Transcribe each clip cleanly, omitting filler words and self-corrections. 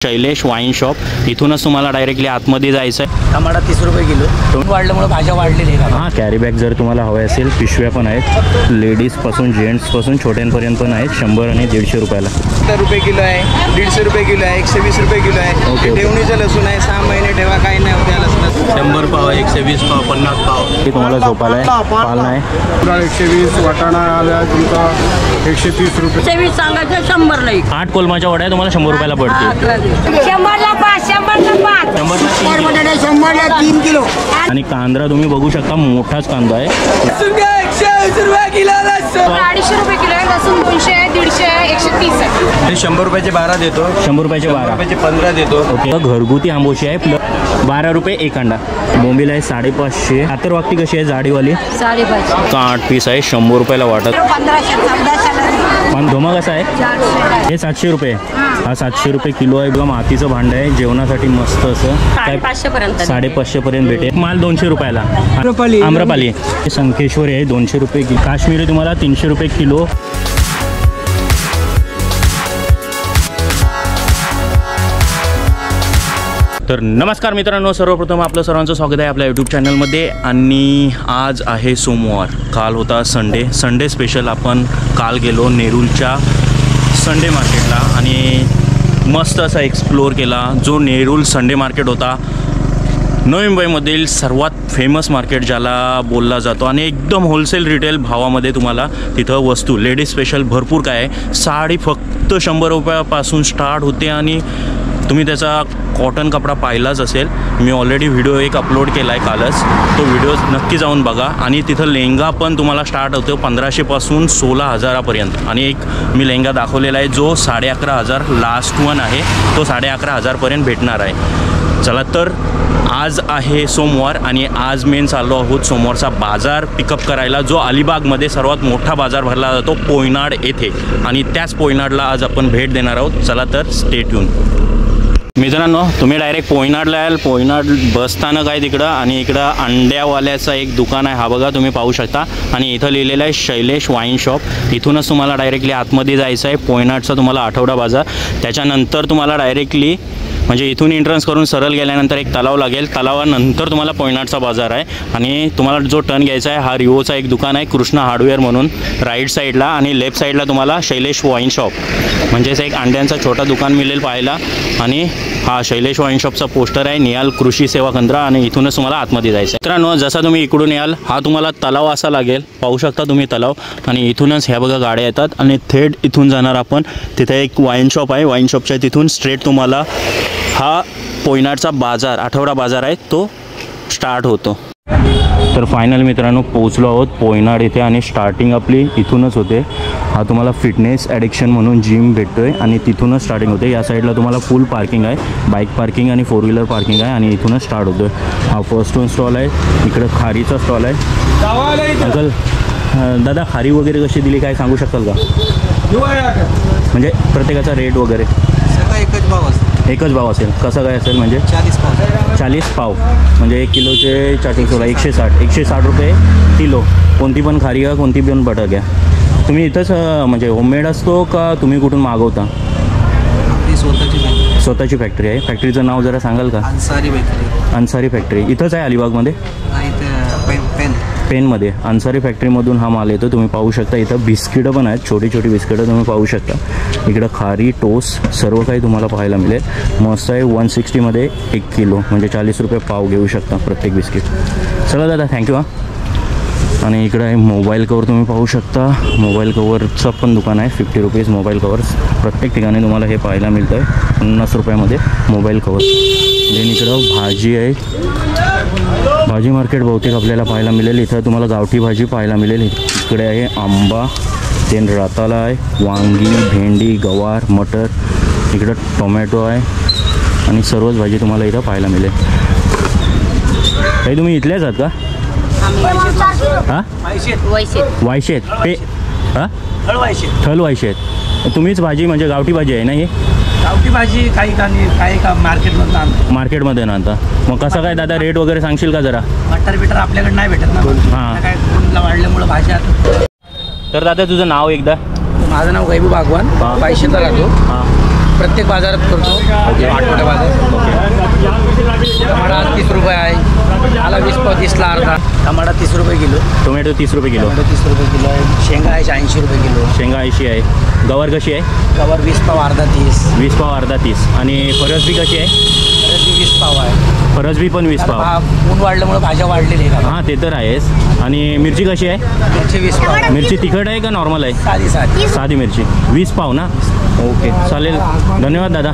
Shailesh wine shop इथूनच तुम्हाला directly आतमध्ये जायचं आहे। टमाटा 30 रुपये किलो वाढल्यामुळे भाज्या वाढलेल्या आहेत। हां, कॅरी बॅग जर तुम्हाला हवे असेल पिशव्या पण आहेत, लेडीजपासून जेंट्सपासून छोट्यांपर्यंत पण आहेत। 100 आणि 150 रुपयाला 70 रुपये किलो आहे, 150 रुपये किलो आहे, 120 रुपये किलो आहे। ओके। ठेवणीचं लसूण आहे, 6 महिने ठेवा, काही नाही होत्या लसूण। 100 पाव, 120 पाव, 50 पाव हे तुम्हाला झोपाला आहे, पाल नाही 120, वाटाणा आला तुमचा 130 रुपये। 120 सांगायचं 100 नाही। 8 कोलमाच्या वड्या तुम्हाला 100 रुपयाला पडतील। 100ला 5, 100ला 5, 100ला 3 किलो। आणि कांदा तुम्ही बघू शकता, मोठाच कांदा आहे। 120 रुपये किलो लसूण। 250 रुपये किलो आहे लसूण, 200 आहे, 150 आहे, 130 आहे। हे 100 रुपयाचे 12 देतो, 100 रुपयाचे 12, 15 देतो। ओके। घरगुती आंबोशी आहे, 12 रुपये एक अंडा। बोंबील आहे 550। आतर वागती कशी आहे जाडीवाली? 550 का 8 पीस आहे, 100 रुपयाला वाटत। 1500, 1400 पण धोमा कसा आहे? 400 हे 700 रुपये। हा 700 रुपये किलो आहे बघा। मातीचं भांडं आहे, जेवणासाठी मस्त असं 550 पर्यंत 550 पर्यंत भेटेल। माल 200 रुपयाला। आम्रपाली संकेश्वरी आहे 200 रुपये किलो। काश्मीरी तुम्हाला 300 रुपये किलो। तर नमस्कार मित्रांनो, सर्वप्रथम आपलं सर्वांचं स्वागत आहे आपल्या यूट्यूब चॅनलमध्ये। आणि आज आहे सोमवार, काल होता संडे स्पेशल। आपण काल गेलो नेरूलच्या संडे मार्केटला आणि मस्त असा एक्सप्लोर केला। जो नेरूल संडे मार्केट होता, नवी मुंबईमधील सर्वात फेमस मार्केट ज्याला बोलला जातो, आणि एकदम होलसेल रिटेल भावामध्ये तुम्हाला तिथं वस्तू लेडीज स्पेशल भरपूर काय आहे। साडी फक्त 100 रुपयापासून स्टार्ट होते आणि तुम्ही त्याचा कॉटन कपडा पाहिलाच असेल। मी ऑलरेडी व्हिडिओ एक अपलोड केला आहे कालच, तो व्हिडिओ नक्की जाऊन बघा। आणि तिथं लेहंगा पण तुम्हाला स्टार्ट होतो 1500 पासून 16,000पर्यंत। आणि एक मी लेहंगा दाखवलेला आहे जो 11,500 लास्ट वन आहे, तो 11,500पर्यंत भेटणार आहे। चला तर आज आहे सोमवार आणि आज मेन चाललो आहोत सोमवारचा बाजार पिकअप करायला, जो अलिबागमध्ये सर्वात मोठा बाजार भरला जातो पोयनाड येथे। आणि त्याच पोयनाडला आज आपण भेट देणार आहोत। चला तर स्टे ट्यून। मित्रांनो, तुम्ही डायरेक्ट पोयनाडला याल। पोयनाड बसस्थानक आहे तिकडं, आणि इकडं अंड्यावाल्याचं एक दुकान आहे, हा बघा तुम्ही पाहू शकता। आणि इथं लिहिलेलं आहे शैलेश वाईन शॉप। इथूनच तुम्हाला डायरेक्टली आतमध्ये जायचं आहे। पोयनाडचा तुम्हाला आठवडा बाजार, त्याच्यानंतर तुम्हाला डायरेक्टली म्हणजे इथून एंट्रन्स करून सरळ गेल्यानंतर एक तलाव लागेल, तलावानंतर तुम्हाला पोयनाडचा बाजार आहे। आणि तुम्हाला जो टर्न घ्यायचा आहे, हा रिओचा एक दुकान आहे कृष्णा हार्डवेअर म्हणून राईट साईडला, आणि लेफ्ट साईडला तुम्हाला शैलेश वाईन शॉप म्हणजेच एक अंड्यांचा छोटा दुकान मिळेल पाहायला। आणि हा शैलेश वाईन शॉपचा पोस्टर आहे, नियाल कृषी सेवा केंद्र, आणि इथूनच तुम्हाला आतमध्ये जायचं आहे। मित्रांनो, जसा तुम्ही इकडून याल, हा तुम्हाला तलाव असा लागेल, पाहू शकता तुम्ही तलाव। आणि इथूनच ह्या बघा गाड्या येतात, आणि थेट इथून जाणार आपण। तिथे एक वाईन शॉप आहे, वाईन शॉपच्या तिथून स्ट्रेट तुम्हाला हा पोयनाडचा बाजार, आठवडा बाजार आहे, तो स्टार्ट होतो। तर फायनल मित्रांनो पोचलो आहोत पोयनाड इथे, आणि स्टार्टिंग आपली इथूनच होते। हा तुम्हाला फिटनेस ॲडिक्शन म्हणून जिम भेटतोय, आणि तिथूनच स्टार्टिंग होते। या साईडला तुम्हाला फुल पार्किंग आहे, बाईक पार्किंग आणि 4 व्हीलर पार्किंग आहे, आणि इथूनच स्टार्ट होतोय। हा फर्स्ट वन स्टॉल आहे, इकडं खारीचा स्टॉल आहे। अंकल दादा, खारी वगैरे कशी दिली काय सांगू शकाल का? म्हणजे प्रत्येकाचा रेट वगैरे? एकच भाव असेल? कसं काय असेल म्हणजे? 40 पाव म्हणजे 1 किलोचे 40 160 रुपये किलो। कोणती पण खारी घ्या, कोणती पण बटर घ्या। तुम्ही इथंच म्हणजे होममेड असतो का तुम्ही कुठून मागवता? स्वतःची फॅक्टरी आहे। फॅक्टरीचं नाव जरा सांगाल का? अन्सारी फॅक्टरी इथंच आहे अलिबागमध्ये, पेनमध्ये। अन्सारी फॅक्टरीमधून हा माल येतो, तुम्ही पाहू शकता। इथं बिस्किटं पण आहेत, छोटी छोटी बिस्किटं तुम्ही पाहू शकता। इकडं खारी, टोस्ट सर्व काही तुम्हाला पाहायला मिळेल। मस्त आहे। 160मध्ये 1 किलो म्हणजे 40 रुपये पाव घेऊ शकता प्रत्येक बिस्किट। चला दादा, थँक्यू हां। आणि इकडं आहे मोबाईल कवर, तुम्ही पाहू शकता। मोबाईल कवरचं पण दुकान आहे, 50 रुपीज मोबाईल कवर्स। प्रत्येक ठिकाणी तुम्हाला हे पाहायला मिळतं आहे 50 रुपयामध्ये मोबाईल कवर। देन इकडं भाजी आहे, भाजी मार्केट बहुतेक आपल्याला पाहायला मिळेल। इथं तुम्हाला गावठी भाजी पाहायला मिळेल। इकडे आहे आंबा, देन रताळा आहे, वांगी, भेंडी, गवार, मटर, इकडं टोमॅटो आहे, आणि सर्वच भाजी तुम्हाला इथं पाहायला मिळेल। काही तुम्ही इथल्याच आहात का? हां, वायशेत पे हां, थल वायशेत। तुम्हीच भाजी म्हणजे गावठी भाजी आहे ना ही? गावठी भाजी काही का मार्केटमध्ये ना आता। मग कसं काय दादा रेट वगैरे सांगशील का जरा? बटर आपल्याकडे नाही भेटत ना, हां, काय वाढल्यामुळे भाज्या। तर दादा तुझं नाव एकदा? माझं नाव वैभव भागवान, पैशाचा राहतो। हां, प्रत्येक बाजारात करतो. आठवड्या बाजार. टमाटा 30 रुपये आहे. आला 20 पाव 30ला अर्धा. टमाटा 30 रुपये किलो. टोमॅटो 30 रुपये किलो. टोमॅटो 30 रुपये किलो आहे. शेंगा आहे 80 रुपये किलो. शेंगा 80 आहे. गवार कशी आहे? गवार 20 पाव अर्धा 30. 20 पाव अर्धा 30. आणि फरसबी कशी आहे? फरसबी 20 पाव आहे. फरसबी पण 20 पाव. ऊन वाढल्यामुळे भाज्या वाढलेल्या आहेत. हां ते तर आहेच. आणि मिरची कशी आहे? मिरची 20 पाव. मिरची तिखट आहे का नॉर्मल आहे? साधी साधी मिरची 20 पाव ना. ओके चालेल, धन्यवाद दादा.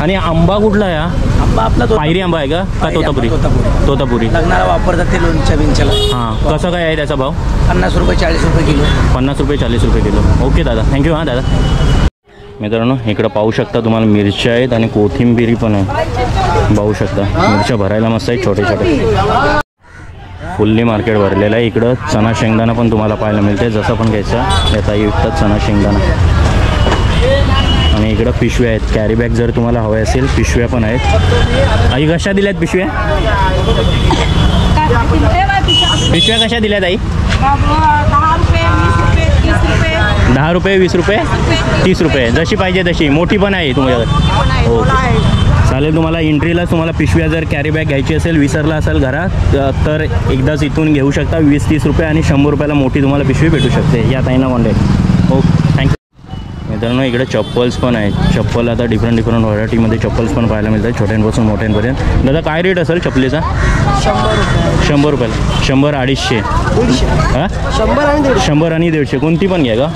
आणि आंबा कुठला आहे? आंबा आपला पायरी आंबा आहे का तोतापुरी? तोतापुरी. तोतापुरी. लग्नाला वापरतात ते लोणच्या बिंच्याला. हां कसं काय आहे त्याचा भाव? 50 रुपये 40 रुपये किलो. 50 रुपये 40 रुपये किलो. ओके दादा, थँक्यू. हां दादा. मित्रांनो इकडं पाहू शकता तुम्हाला मिरच्या आहेत आणि कोथिंबिरी पण आहे. पाहू शकता मिरच्या भरायला मस्त आहेत छोटे छोटे. फुल्ली मार्केट भरलेलं आहे. इकडं चणा शेंगदाणा पण तुम्हाला पाहायला मिळते. जसं पण घ्यायचा येता विकतात चणा शेंगदाणा. आणि इकडं पिशव्या आहेत. कॅरी बॅग जर तुम्हाला हवे असेल पिशव्या पण आहेत. आई कशा दिल्यात पिशव्या? पिशव्या कशा दिल्यात आई? 10 रुपये 20 रुपये 30 रुपये जशी पाहिजे तशी. मोठी पण आहे तुमच्याकडे? हो चालेल. तुम्हाला एंट्रीलाच तुम्हाला पिशव्या जर कॅरी बॅग घ्यायची असेल विसरला असेल घरात तर एकदाच इथून घेऊ शकता. 20-30 रुपये आणि 100 रुपयाला मोठी तुम्हाला पिशवी भेटू शकते. या ताईंना कॉन्टॅक्ट. Okay thank you. मित्रांनो इकडे चप्पल्स पण आहेत. चप्पल आता डिफरंट व्हरायटीमध्ये चप्पल्स पण पाहायला मिळतात छोट्यांपासून मोठ्यांपर्यंत. दादा काय रेट असेल चपलीचा? 100 रुपयाला. 100 250. हां 100 आणि 150 कोणती पण घ्या का?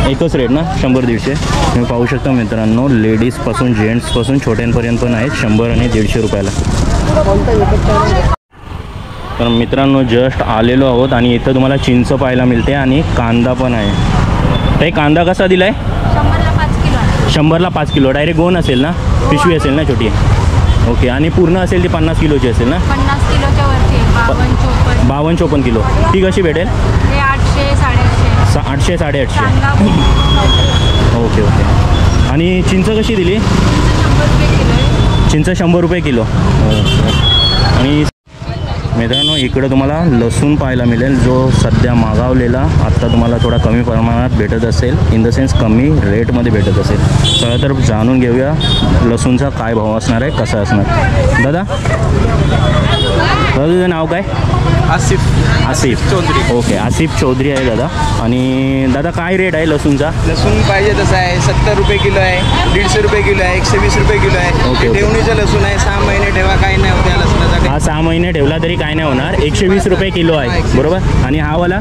एकच रेट ना 100 150. तुम्ही पाहू शकता मित्रांनो लेडीजपासून जेंट्सपासून छोट्यांपर्यंत पण आहेत 100 आणि 150 रुपयाला. तर मित्रांनो जस्ट आलेलो आहोत आणि इथं तुम्हाला चिंच पाहायला मिळते आणि कांदा पण आहे. ताई कांदा कसा दिला आहे? 100ला 5 किलो. डायरेक्ट गोन असेल ना? पिशवी असेल ना छोटी? ओके. आणि पूर्ण असेल ती 50 किलोची असेल ना? 50 किलोच्या वरती 52-54 किलो. ती कशी भेटेल? 800 850. Okay okay. आणि चिंच कशी दिली? चिंच 100 रुपये किलो. आणि मित्रांनो इकडं तुम्हाला लसूण पाहायला मिळेल जो सध्या मागवलेला आत्ता तुम्हाला थोडा कमी प्रमाणात भेटत असेल. इन द सेन्स कमी रेटमध्ये भेटत असेल. चला तर जाणून घेऊया लसूणचा काय भाव असणार आहे कसा असणार. दादा तुझं नाव काय? आसिफ चौधरी. ओके आसिफ चौधरी आहे दादा. आणि दादा काय रेट आहे लसूणचा? लसूण पाहिजे तसं आहे 70 रुपये किलो आहे. 150 रुपये किलो आहे. 120 रुपये किलो आहे. ओके. ठेवणीचं लसूण आहे. 6 महिने ठेवा काही नाही होत्या लसूणासाठी. हा 6 महिने ठेवला तरी काय नाही होणार. 120 रुपये किलो आहे बरोबर. आणि हा वाला?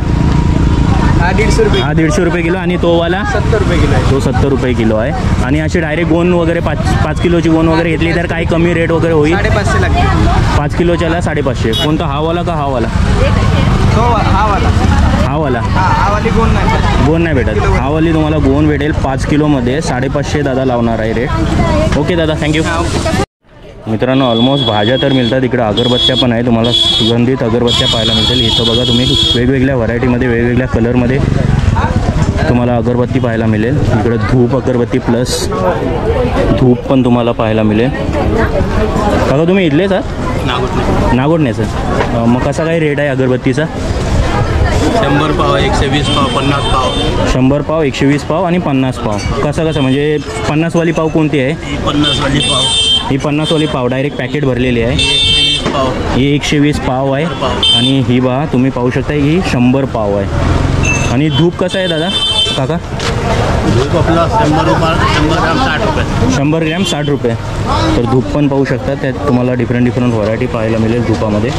हा 150 रुपये. हा 150 रुपये किलो. आणि तो वाला? 70 रुपये किलो आहे. तो 70 रुपये किलो आहे. आणि अशी डायरेक्ट गोन वगैरे 5 किलोची गोन वगैरे घेतली तर काही कमी रेट वगैरे होईल? 550 लागते. 5 किलोच्याला 550. कोणता हा वाला का हा वाला? हा वाला. हा वाला हा वाली कोण नाही. गोन नाही भेटत. हा वाली तुम्हाला गोन भेटेल 5 किलोमध्ये 550 दादा लावणार आहे रेट. ओके दादा थँक्यू. मित्रांनो ऑलमोस्ट भाज्या तर मिळतात. इकडे अगरबत्त्या पण आहे. तुम्हाला सुगंधित अगरबत्त्या पाहायला मिळतील. इथं बघा तुम्ही वेगवेगळ्या व्हरायटीमध्ये वेगवेगळ्या कलरमध्ये तुम्हाला अगरबत्ती पाहायला मिळेल. इकडे धूप अगरबत्ती प्लस धूप पण तुम्हाला पाहायला मिळेल. बघा तुम्ही इथलेच आहात? नागोडण्याचं. मग कसा काय रेट आहे अगरबत्तीचा? 100 पाव 120 पाव 50 पाव. 100 पाव 120 पाव आणि 50 पाव. कसं म्हणजे 50वाली पाव कोणती आहे? 50 वाली पाव. ही 50वाली पाव डायरेक्ट पॅकेट भरलेली आहे. 120 पाव. ही 120 पाव आहे. आणि ही बा तुम्ही पाहू शकता ही 100 पाव आहे. आणि धूप कसं आहे दादा काका? धूप आपला 100 ग्राम 60 रुपये. 100 ग्रॅम 60 रुपये. तर धूप पण पाहू शकता. त्यात तुम्हाला डिफरंट व्हरायटी पाहायला मिळेल धूपामध्ये.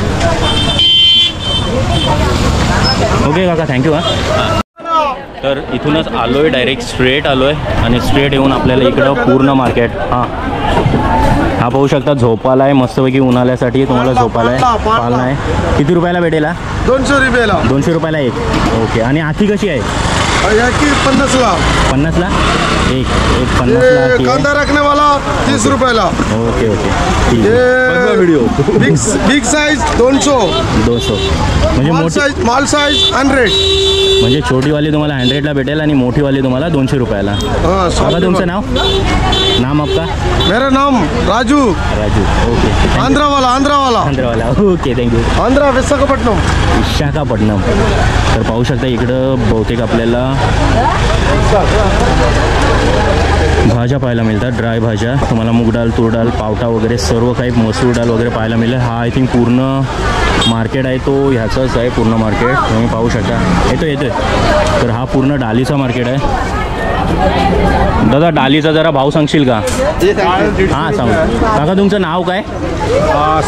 ओके काका थँक्यू. तर इथूनच आलो आहे डायरेक्ट स्ट्रेट आलो आहे आणि स्ट्रेट येऊन आपल्याला इकडं पूर्ण मार्केट हा पाहू शकता झोपाला आहे मस्तपैकी उन्हाळ्यासाठी तुम्हाला झोपाला आहे पालना आहे. किती रुपयाला भेटेल? 200 रुपयाला. 200 रुपयाला एक. ओके. आणि आखी कशी आहे? 50ला. 50ला एक 50ला आखी कांदा आहे. रखने वाला 30 रुपयाला. ओके ओके ठीक आहे. Video big size 200. 200 म्हणजे मोठी स्मॉल साइज 100. म्हणजे छोटीवाली तुम्हाला 100ला भेटेल आणि मोठीवाली तुम्हाला 200 रुपयाला. बघा तुमचं नाव नाम आपका? मेरा नाम राजू. राजू. ओके आंध्रावाला. आंध्रवाला. Okay thank you. आंध्रा विशाखापट्टणम. विशाखापट्टणम. तर पाहू शकता इकडं बहुतेक आपल्याला भाज्या पाहायला मिळतात, ड्राय भाज्या तुम्हाला मूग डाळ, तूर डाळ, पावटा वगैरे सर्व काही, मसूर डाळ वगैरे पाहायला मिळेल. हा आय थिंक पूर्ण मार्केट आहे तो ह्याचाच आहे पूर्ण मार्केट, तुम्ही पाहू शकता. येतोय तर हा पूर्ण डालीचा मार्केट आहे. दादा डालीचा जरा भाव सांगशील का? हां सांग काका. तुमचं नाव काय?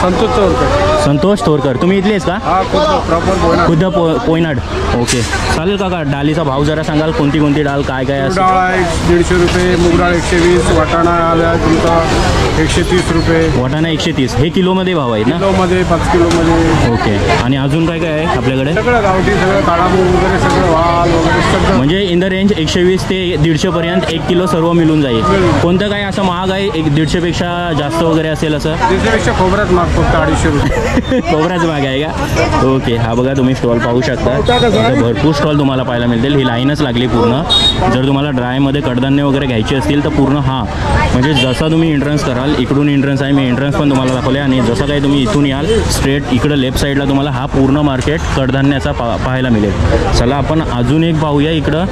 संतोष चौरकर. संतोष थोरकर. तुम्ही इथलेच का? प्रॉपर खुद्द पोयनाड. ओके चालेल काका. डालीचा भाव जरा सांगाल, कोणती कोणती डाळ काय काय असं? डाळ आहे 150 रुपये, मूग डाळ 120, वाटाणा आला तुमचा 130 रुपये. वाटाणा 130. हे किलोमध्ये भाव आहेत ना? किलोमध्ये 5 किलोमध्ये. ओके. आणि अजून काय काय आहे आपल्याकडे? सगळं गावठी, सगळं काळा मूग वगैरे, सगळं वाल वगैरे सगळं. म्हणजे इन द रेंज 120 ते 150 पर्यंत 1 किलो सर्व मिळून जाईल. कोणतं काय असं महाग आहे 150 पेक्षा जास्त वगैरे असेल असं? त्याच्यापेक्षा खोबऱ्यात माग फक्त 250 रुपये. खोबऱ्याच महाग आहे का? ओके. हा बघा तुम्ही स्टॉल पाहू शकता. इथे भरपूर स्टॉल तुम्हाला पाहायला मिळतील. ही लाईनच लागली पूर्ण. जर तुम्हाला ड्रायमध्ये कडधान्य वगैरे घ्यायची असतील तर पूर्ण हा म्हणजे जसा तुम्ही एंट्रन्स कराल, इकडून एंट्रन्स आहे, मी एंट्रन्स पण तुम्हाला दाखवले. आणि जसं काही तुम्ही इथून याल स्ट्रेट इकडं लेफ्ट साईडला तुम्हाला हा पूर्ण मार्केट कडधान्याचा पाहायला मिळेल. चला आपण अजून एक पाहूया. इकडं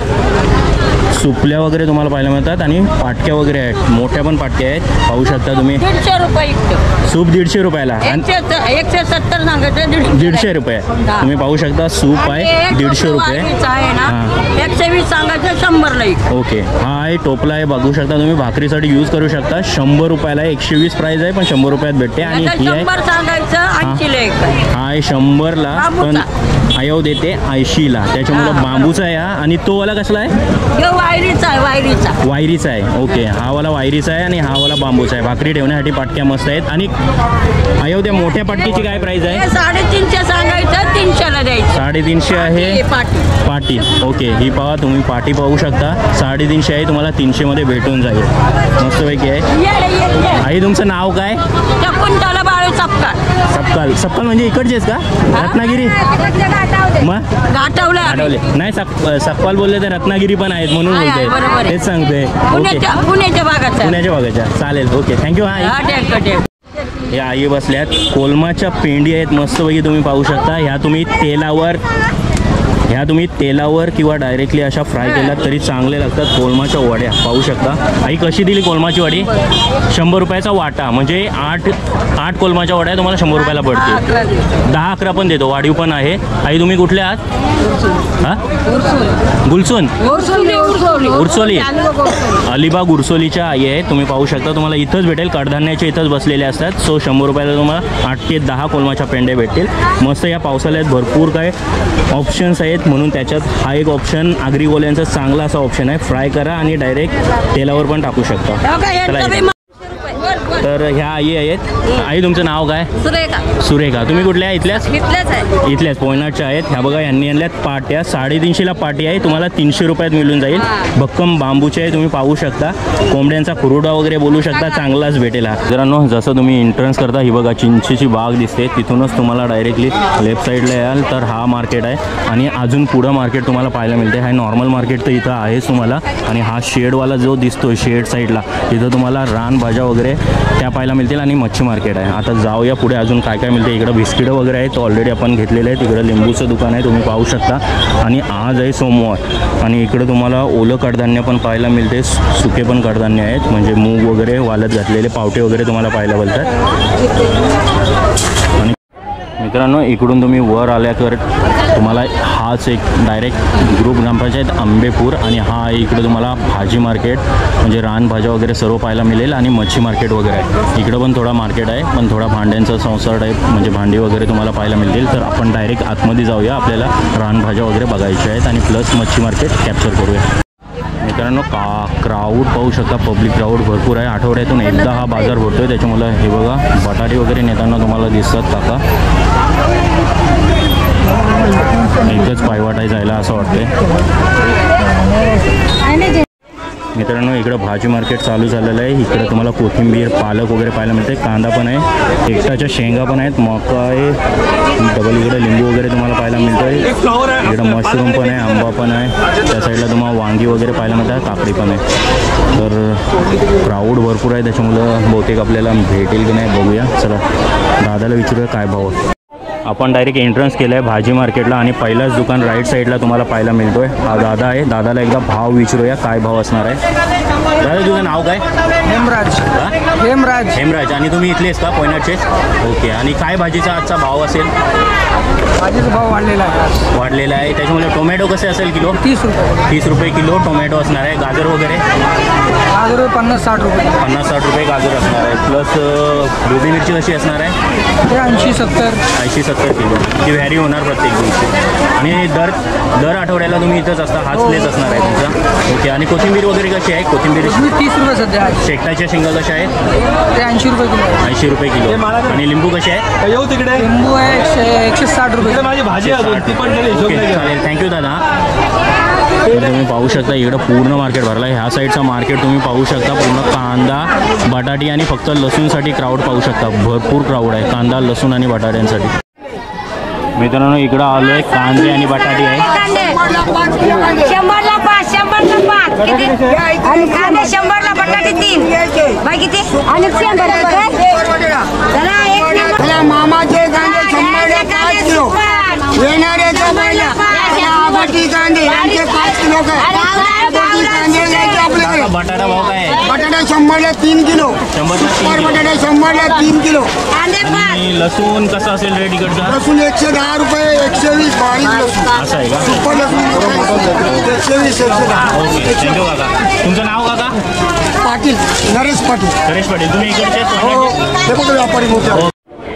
सुपल्या वगैरे तुम्हाला पाहायला मिळतात आणि पाटक्या वगैरे आहेत, मोठ्या पण पाटक्या आहेत, पाहू शकता तुम्ही. 150 रुपये सूप 150 रुपयाला. 170 सांगायचं 150 रुपये. तुम्ही पाहू शकता सूप आहे 150 रुपये. आहे ना 120 सांगायचं 100 ला. ओके. हा आहे टोपला आहे, बघू शकता तुम्ही, भाकरीसाठी यूज करू शकता. 100 रुपयाला. 120 प्राइस आहे पण 100 रुपयात भेटते. आणि ही आहे 100 सांगायचं 80 ला एक. हा आहे 100ला पण आयव देते 80ला. त्याच्यामुळं बांबूचा आहे हा. आणि तो वाला कसला आहे? वायरीचा आहे. वायरीचा आहे. ओके. हा वाला वायरीचा आहे आणि हा वाला बांबूचा आहे. भाकरी ठेवण्यासाठी पाटक्या मस्त आहेत. आणि आयव त्या मोठ्या पाटकीची काय प्राइस आहे? 350 सांगायचं 300 ला द्यायचं. 350 आहे पाटी. ओके. ही पाहा तुम्ही पाटी पाहू शकता. 350 आहे, तुम्हाला 300 मध्ये भेटून जाईल. मस्तपैकी आहे. आई तुमचं नाव काय? कुंटाला बाळू सपकाळ. सपकाळ म्हणजे इकडचेच का? रत्नागिरी? मग गाठवले नाही. सपकाळ बोलले तर रत्नागिरी पण आहेत म्हणून बोलते. तेच सांगते. पुण्याच्या भागाच्या. चालेल. Okay thank you. हा या आई बसल्यात. कोलमाच्या पेंडी आहेत मस्तपैकी तुम्ही पाहू शकता. ह्या तुम्ही तेलावर किंवा डायरेक्टली अशा फ्राय केल्यात तरी चांगले लागतात. कोलमाच्या वड्या पाहू शकता. आई कशी दिली कोलमाची वडी? 100 रुपयाचा वाटा. म्हणजे 8 कोलमाच्या वड्या तुम्हाला 100 रुपयाला पडते. 10-11 पण देतो. वाढीव पण आहे. आई तुम्ही कुठले आहात? हां गुलसून उरसोली. अलिबाग उरसोलीच्या आई आहे. तुम्ही पाहू शकता. तुम्हाला इथंच भेटेल. कडधान्याचे इथंच बसलेले असतात. सो 100 रुपयाला तुम्हाला 8 ते 10 कोलमाच्या पेंड्या भेटतील. मस्त. या पावसाळ्यात भरपूर काय ऑप्शन्स आहेत म्हणून त्याच्यात हा एक ऑप्शन आगरीवाल्यांचा चांगला असा ऑप्शन आहे. फ्राय करा आणि डायरेक्ट तेलावर पण टाकू शकता. तर ह्या आई आहेत. आई तुमचं नाव काय? सुरेखा. तुम्ही कुठल्या? इथल्याच पोयनाडच्या आहेत. ह्या बघा यांनी आणल्यात पाट्या. 350ला पाटी आहे, तुम्हाला 300 रुपयात मिळून जाईल. भक्कम बांबूचे आहे. तुम्ही पाहू शकता. कोंबड्यांचा खुरुडा वगैरे बोलू शकता. चांगलाच भेटेल हा. जरांनो जसं तुम्ही एंट्रन्स करता ही बघा चिंचेची बाग दिसते. तिथूनच तुम्हाला डायरेक्टली लेफ्ट साईडला याल तर हा मार्केट आहे. आणि अजून पुढं मार्केट तुम्हाला पाहायला मिळते. हा नॉर्मल मार्केट तर इथं आहेच तुम्हाला. आणि हा शेडवाला जो दिसतो शेड साईडला तिथं तुम्हाला रानभाज्या वगैरे त्या पाहायला मिळतील. आणि मच्छी मार्केट आहे. आता जाऊया पुढे अजून काय काय मिळते. इकडं बिस्किटं वगैरे आहेत ऑलरेडी आपण घेतलेले आहेत. इकडं लिंबूचं दुकान आहे तुम्ही पाहू शकता. आणि आज आहे सोमवार. आणि इकडं तुम्हाला ओलं कडधान्य पण पाहायला मिळते. सुके पण कडधान्य आहेत म्हणजे मूग वगैरे वालत घातलेले पावटे वगैरे तुम्हाला पाहायला मिळतात. आणि मित्रांनो इकडून तुम्ही वर आल्यावर तुम्हाला हाच एक डायरेक्ट ग्रुप ग्रामपंचायत आंबेपूर. आणि हा इकडे तुम्हाला भाजी मार्केट म्हणजे रानभाज्या वगैरे सर्व पाहायला मिळेल. आणि मच्छी मार्केट वगैरे आहे. इकडं पण थोडा मार्केट आहे पण थोडा भांड्यांचा संसार टाईप म्हणजे भांडी वगैरे तुम्हाला पाहायला मिळतील. तर आपण डायरेक्ट आतमध्ये जाऊया. आपल्याला रानभाज्या वगैरे बघायच्या आहेत आणि प्लस मच्छी मार्केट कॅप्चर करूया. मित्रांनो क्राऊड पाहू शकता. पब्लिक क्राऊड भरपूर आहे. आठवड्यातून एकदा हा बाजार भरतोय. त्याच्यामुळे हे बघा बटाटे वगैरे नेताना तुम्हाला दिसतात काका. एकच पायवाट जायला असं वाटतंय. मित्रांनो इकडं भाजी मार्केट चालू झालेलं आहे. इकडे तुम्हाला कोथिंबीर पालक वगैरे पाहायला मिळते. कांदा पण आहे. एकटाच्या शेंगा पण आहेत. मका आहे. डबल इकडे लिंबू वगैरे तुम्हाला पाहायला मिळतं आहे. इकडं मशरूम पण आहे. आंबा पण आहे. त्या साईडला तुम्हाला वांगी वगैरे पाहायला मिळतात. काकडी पण आहे. तर क्राऊड भरपूर आहे त्याच्यामुळं बहुतेक आपल्याला भेटेल की नाही बघूया. चला दादाला विचारूया काय भाव. आपण डायरेक्ट एंट्रन्स केलं आहे भाजी मार्केटला आणि पहिलाच दुकान राईट साईडला तुम्हाला पाहायला मिळतोय. हा दादा आहे, दादाला एकदा भाव विचारूया काय भाव असणार आहे. दादा तुझं नाव काय? हेमराज. आणि तुम्ही इथलेच का पोयनाडचेच? ओके. आणि काय भाजीचा आजचा भाव असेल? भाजीचा भाव वाढलेला आहे. त्याच्यामुळे टोमॅटो कसे असेल किलो? 30 रुपये किलो टोमॅटो असणार आहे. गाजर वगैरे? गाजर 50-60 रुपये. 50-60 रुपये गाजर असणार आहे. प्लस ढोबळी मिरची कशी असणार आहे? 80-70 किलो. ती व्हॅरी होणार प्रत्येक दिवशी. आणि दर आठवड्याला तुम्ही इथंच असता, हाच प्लेस असणार आहे तुमचा. ओके. आणि कोथिंबीर वगैरे कशी आहे? कोथिंबीर 30 रुपये सध्या. शेकटाच्या शेंगा कशा आहेत? ते 80 रुपये किलो. 80 रुपये किलो. आणि लिंबू कसे आहे? येऊ तिकडे लिंबू आहे 160 रुपये. माझी भाजी आहे ती पण चालेल. थँक्यू दादा. तर तुम्ही पाहू शकता इकडं पूर्ण मार्केट भरला आहे. ह्या साईडचा मार्केट तुम्ही पाहू शकता. पूर्ण कांदा, बटाटी आणि फक्त लसूणसाठी क्राऊड पाहू शकता. भरपूर क्राऊड आहे कांदा, लसूण आणि बटाट्यांसाठी. मित्रांनो इकडं आलो आहे, कांदे आणि बटाटी आहे. 100ला 5 किती? आणि कांदे 100ला बटाटे 3 बाई किती? आणि 100 चला एक नंबर. मामाचे कांदे 100ला 5 किलो येणारे तो पहिला आबाटी कांदे यांचे 5 किलो काय आबाटी कांदे घ्यायचे आपल्याकडे. बटाटा भाव काय आहे? बटाटा 100ला 3 किलो. 100 बटाटा 100ला 3 किलो. कांदे 5. आणि लसूण कसं असेल रेट इकडचा? लसूण 110 रुपये 120 बारीक लसूण. असं आहे का? सुपर लसूण 120 110. ओके. थँक्यू काका. तुमचं नाव काका? पाटील नरेश पाटील. तुम्ही इकडचे? ते कुठे व्यापारी मोठे.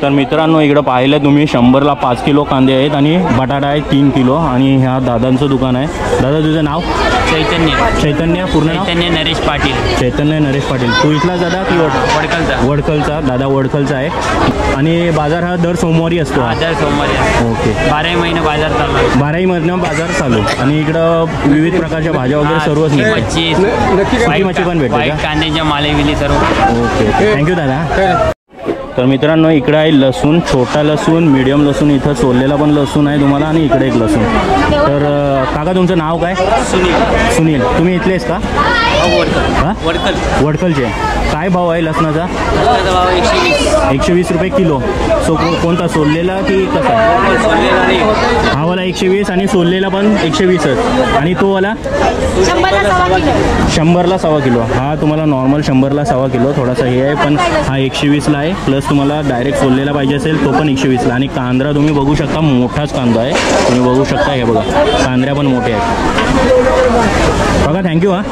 तर मित्रांनो इकडं पाहिलं तुम्ही 100ला 5 किलो कांदे आहेत आणि बटाटा आहे 3 किलो. आणि ह्या दादांचं दुकान आहे. दादा तुझं नाव? चैतन्य. पूर्ण नाव? नरेश पाटील. चैतन्य नरेश पाटील. तू इथला दादा की वडखलचा? दादा वडखलचा आहे. आणि बाजार हा दर सोमवारी असतो? सोमवारी. ओके. 12 महिने बाजार चालू आहे. 12 महिने बाजार चालू. आणि इकडं विविध प्रकारच्या भाज्या वगैरे सर्वच मिळतात. मच्छी पण भेटते का? कांद्याच्या मालेविली सर्व. ओके. थँक्यू दादा. तर मित्रांनो इकडे आहे लसूण, छोटा लसूण, मीडियम लसूण, इथं सोललेला पण लसूण आहे तुम्हाला. आणि इकडे एक लसूण. तर काका तुमचं नाव काय? सुनील. तुम्ही इथलेच का? वडखलचे. काय भाव आहे लसणाचा? 120 रुपये किलो. कोणता सोललेला की कसा? हा वाला 120 आणि सोललेला पण 120च. आणि तो वाला 100ला 1.25 किलो. हा तुम्हाला नॉर्मल 100ला 1.25 किलो. थोडासा हे आहे पण हा 120ला आहे. प्लस तुम्हाला डायरेक्ट सोललेला पाहिजे असेल तो पण 120ला. आणि कांदा तुम्ही बघू शकता, मोठाच कांदा आहे तुम्ही बघू शकता. हे बघा कांद्या पण मोठे आहेत बघा. थँक्यू. हा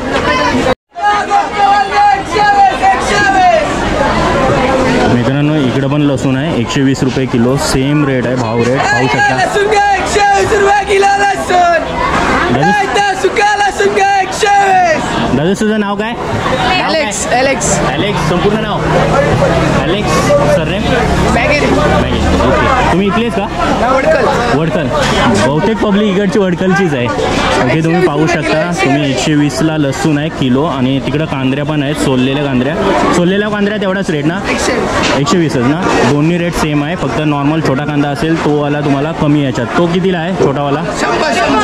मित्रांनो इकडं पण लसूण आहे 120 रुपये किलो. सेम रेट आहे, भाव रेट पाहू शकता. दादा तुझं नाव काय? Alex. संपूर्ण नाव? Alex surname? ओके. तुम्ही इथलेच का? वडखल. बहुतेक पब्लिक इकडची वडखलचीच आहे. ओके. तुम्ही पाहू शकता तुम्ही 120ला लसूण आहे किलो. आणि तिकडं कांद्र्या पण आहेत, सोललेल्या कांद्र्या तेवढाच रेट ना? 120च ना? दोन्ही रेट सेम आहे. फक्त नॉर्मल छोटा कांदा असेल तो वाला तुम्हाला कमी याच्यात. तो कितीला आहे छोटावाला?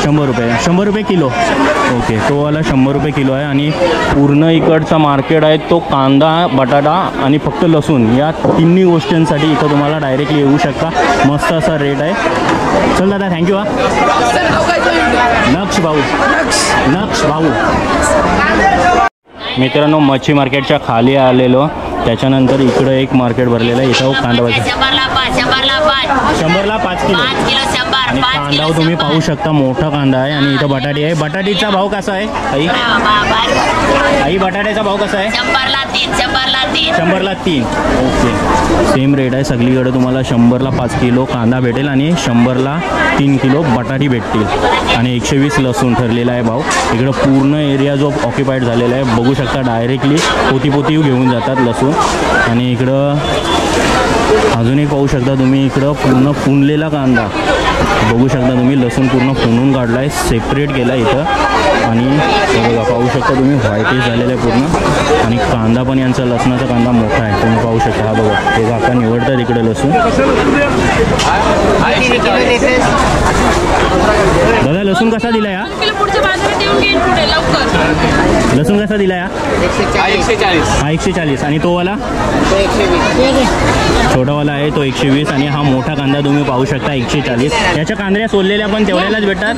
100 रुपये. 100 रुपये किलो. ओके. तो वाला 100 रुपये किलो आहे. आणि पूर्ण इकडचा मार्केट आहे तो कांदा, बटाटा आणि फक्त लसूण या तिन्ही गोष्टींसाठी इथं तुम्हाला डायरेक्टली येऊ शकता. मस्त असा रेट आहे. चल दादा थँक्यू. हा नक्ष भाऊ. मित्रांनो मच्छी मार्केटच्या खाली आलेलो. त्याच्यानंतर इकडं एक मार्केट भरलेलं आहे. इथं कांदा 100ला 5 किलो. आणि कांदा तुम्ही पाहू शकता मोठा कांदा आहे. आणि इथं बटाटी आहे. बटाटीचा भाव कसा आहे आई बटाट्याचा भाव कसा आहे? 100ला 3. ओके. सेम रेट आहे सगळीकडे. तुम्हाला 100ला 5 किलो कांदा भेटेल आणि 100ला 3 किलो बटाटी भेटतील. आणि 120 लसूण ठरलेला आहे भाव. इकडं पूर्ण एरिया जो ऑक्युपाईड झालेला आहे बघू शकता. डायरेक्टली पोती घेऊन जातात लसूण. आणि इकडं अजूनही पाहू शकता तुम्ही इकडं पूर्ण फुनलेला कांदा बघू शकता तुम्ही. लसूण पूर्ण फुनून काढला आहे, सेपरेट केला इथं. आणि बघा पाहू शकता तुम्ही व्हाईटिश झालेलं आहे पूर्ण. आणि कांदा पण यांचा लसणाचा कांदा मोठा आहे तुम्ही पाहू शकता. हा बघा हे काका निवडतात इकडे लसूण. दादा लसूण कसा दिला या? येऊन घेईन पुढे लवकर. लसूण कसा दिला या? 140. हा 140 आणि तो वाला छोटावाला आहे तो 120 आणि हा मोठा कांदा तुम्ही पाहू शकता 140. याच्या कांद्र्या सोललेल्या पण तेवढ्यालाच भेटतात.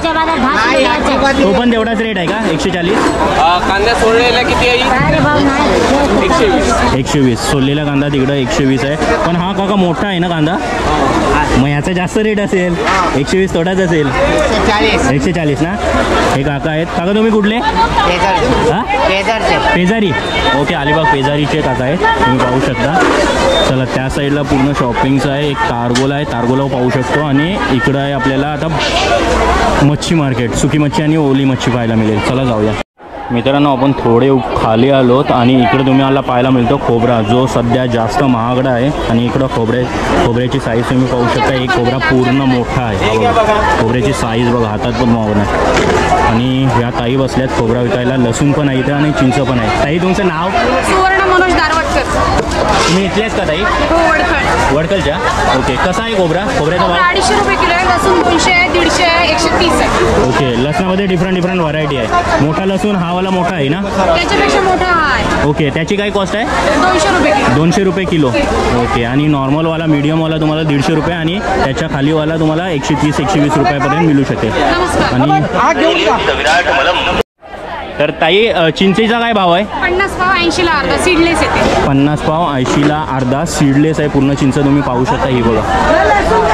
तो पण तेवढाच रेट आहे का 140? कांदा सोडलेला किती आहे? 120 सोललेला कांदा तिकडं 120 आहे. पण हा काका मोठा आहे ना कांदा, मग याचा जास्त रेट असेल. 120 थोडाच असेल. 140 ना. हे काका आहेत. काका तुम्ही कुठले? हां पेजारी. ओके अलिबाग पेजारीचे काका आहेत तुम्ही पाहू शकता. चला त्या साईडला पूर्ण शॉपिंगचं आहे. एक तारगोला आहे, तारगोला पाहू शकतो. आणि इकडं आहे आपल्याला आता मच्छी मार्केट, सुकी मच्छी आणि ओली मच्छी पाहायला मिळेल. चला जाऊया मित्रांनो. आपण थोडे खाली आलोत आणि इकडे तुम्ही मला पाहायला मिळतो खोबरा, जो सध्या जास्त महागडा आहे. आणि इकडं खोबऱ्याची साईज तुम्ही पाहू शकता. एक खोबरा पूर्ण मोठा आहे. खोबऱ्याची साईज बघा, हातात पण मावणार. आणि ह्या ताई बसल्यात खोबरा विकायला. लसूण पण आहे इथं आणि चिंच पण आहे. ताई तुमचं नाव? सुवर्ण मनोज दारवटकर. तुम्ही इथल्याच का ताई? हो वडखळ. वडकलच्या. ओके कसा आहे खोबरा? खोबऱ्याचा भाव? 250 रुपये किलो आहे. लसूण 200 आहे, 150 आहे, 130 आहे. ओके लसणामध्ये डिफरंट व्हरायटी आहे. मोठा लसूण हा वाला मोठा आहे ना? त्याच्यापेक्षा मोठा हा आहे. ओके त्याची काय कॉस्ट आहे? 200 रुपये किलो. 200 रुपये किलो. ओके आणि नॉर्मलवाला मीडियमवाला तुम्हाला 150 रुपये आणि त्याच्या खालीवाला तुम्हाला 130-120 रुपयापर्यंत मिळू शकेल. नमस्कार. आणि तर ताई चिंचेचा काय भाव आहे? 50 पाव 80 ला अर्धा सीडलेस येते. 50 पाव 80ला अर्धा सीडलेस आहे पूर्ण चिंच तुम्ही पाहू शकता. ही बघा. लसूण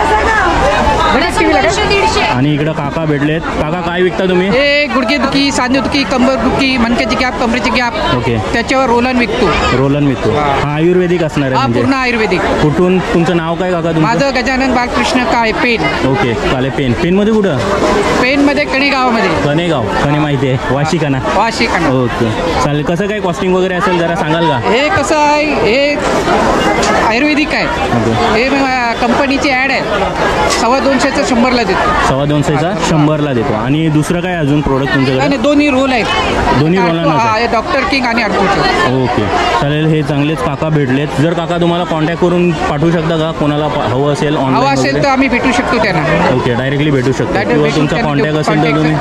200-150. आणि इकडं काका भेटलेत. काका काय विकता तुम्ही? हे गुडघेदुखी, सांधेदुखी, कंबरदुखी, मणक्याची गॅप, कमरेची गॅप, ओके त्याच्यावर रोलन विकतो. रोलन विकतो. हा आयुर्वेदिक असणार आहे हा म्हणजे? पूर्ण आयुर्वेदिक. कुठून तुमचं नाव काय काका तुमचं? माझं गजानन बालकृष्ण काळे पेन. ओके काले पेनमध्ये कुठं? पेनमध्ये कणे गावामध्ये. कणेगाव. कणे माहिती आहे, वाशी कणा. वाशी कणा. ओके चालेल. कसं काय कॉस्टिंग वगैरे असेल जरा सांगाल का? हे कसं आहे, हे आयुर्वेदिक आहे. ओके हे कंपनीची ॲड आहे. 250चं 100ला देतो. 250चा 100ला देतो. आणि दुसरं काय अजून प्रोडक्ट तुमच्याकडे? आणि दोन्ही रोल आहेत. दोन्ही रोलांना हा, डॉक्टर किंग आणि अर्धूचं. ओके चालेल. हे चांगलेच काका भेटलेत. जर काका तुम्हाला कॉन्टॅक्ट करून पाठवू शकता का कोणाला हवं असेल हवा ऑनलाईन असेल तर आम्ही भेटू शकतो त्यांना. ओके डायरेक्टली भेटू शकतो किंवा तुमचा कॉन्टॅक्ट असेल तर तुम्ही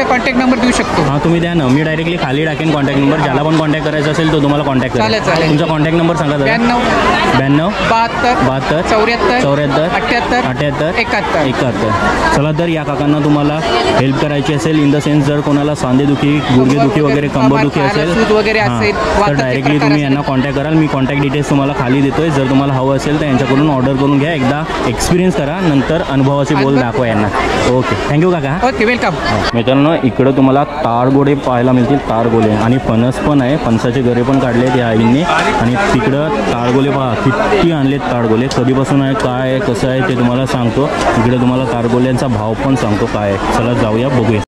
कॉन्टॅक्ट नंबर देऊ शकतो. हां तुम्ही द्या ना. मी डायरेक्टली खाली टाकेन कॉन्टॅक्ट नंबर. ज्याला पण कॉन्टॅक्ट करायचा असेल तो तुम्हाला कॉन्टॅक्ट करा. चालेल. तुमचा कॉन्टॅक्ट नंबर सांगा जरा. 92 72 74 74 78 71. 71. चला तर या काकांना तुम्हाला हेल्प करायची असेल इन द सेन्स जर कोणाला सांधेदुखी, गुडघेदुखी वगैरे कंबरदुखी असेल सूज वगैरे हां, असेल, तर वाताचे डायरेक्टली प्रकार तुम्ही असेल. यांना कॉन्टॅक्ट कराल. मी कॉन्टॅक्ट डिटेल्स तुम्हाला खाली देतोय. जर तुम्हाला हवं असेल तर यांच्याकडून ऑर्डर करून घ्या. एकदा एक्सपिरियन्स करा, नंतर अनुभवाचे बोल दाखवा यांना. ओके थँक्यू काका. Okay welcome. मित्रांनो इकडं तुम्हाला तारगोळे पाहायला मिळतील. तारगोळे आणि फणस पण आहे. फणसाचे घरे पण काढलेत या आईंनी. आणि तिकडं तारगोळे पहा किती आणलेत. तारगोळे कधीपासून आहे, काय आहे, कसं आहे ते तुम्हाला सांगतो. इकडे तुम्हाला तारगोल्यांचा भाव पण सांगतो काय आहे. चला जाऊया बघूया.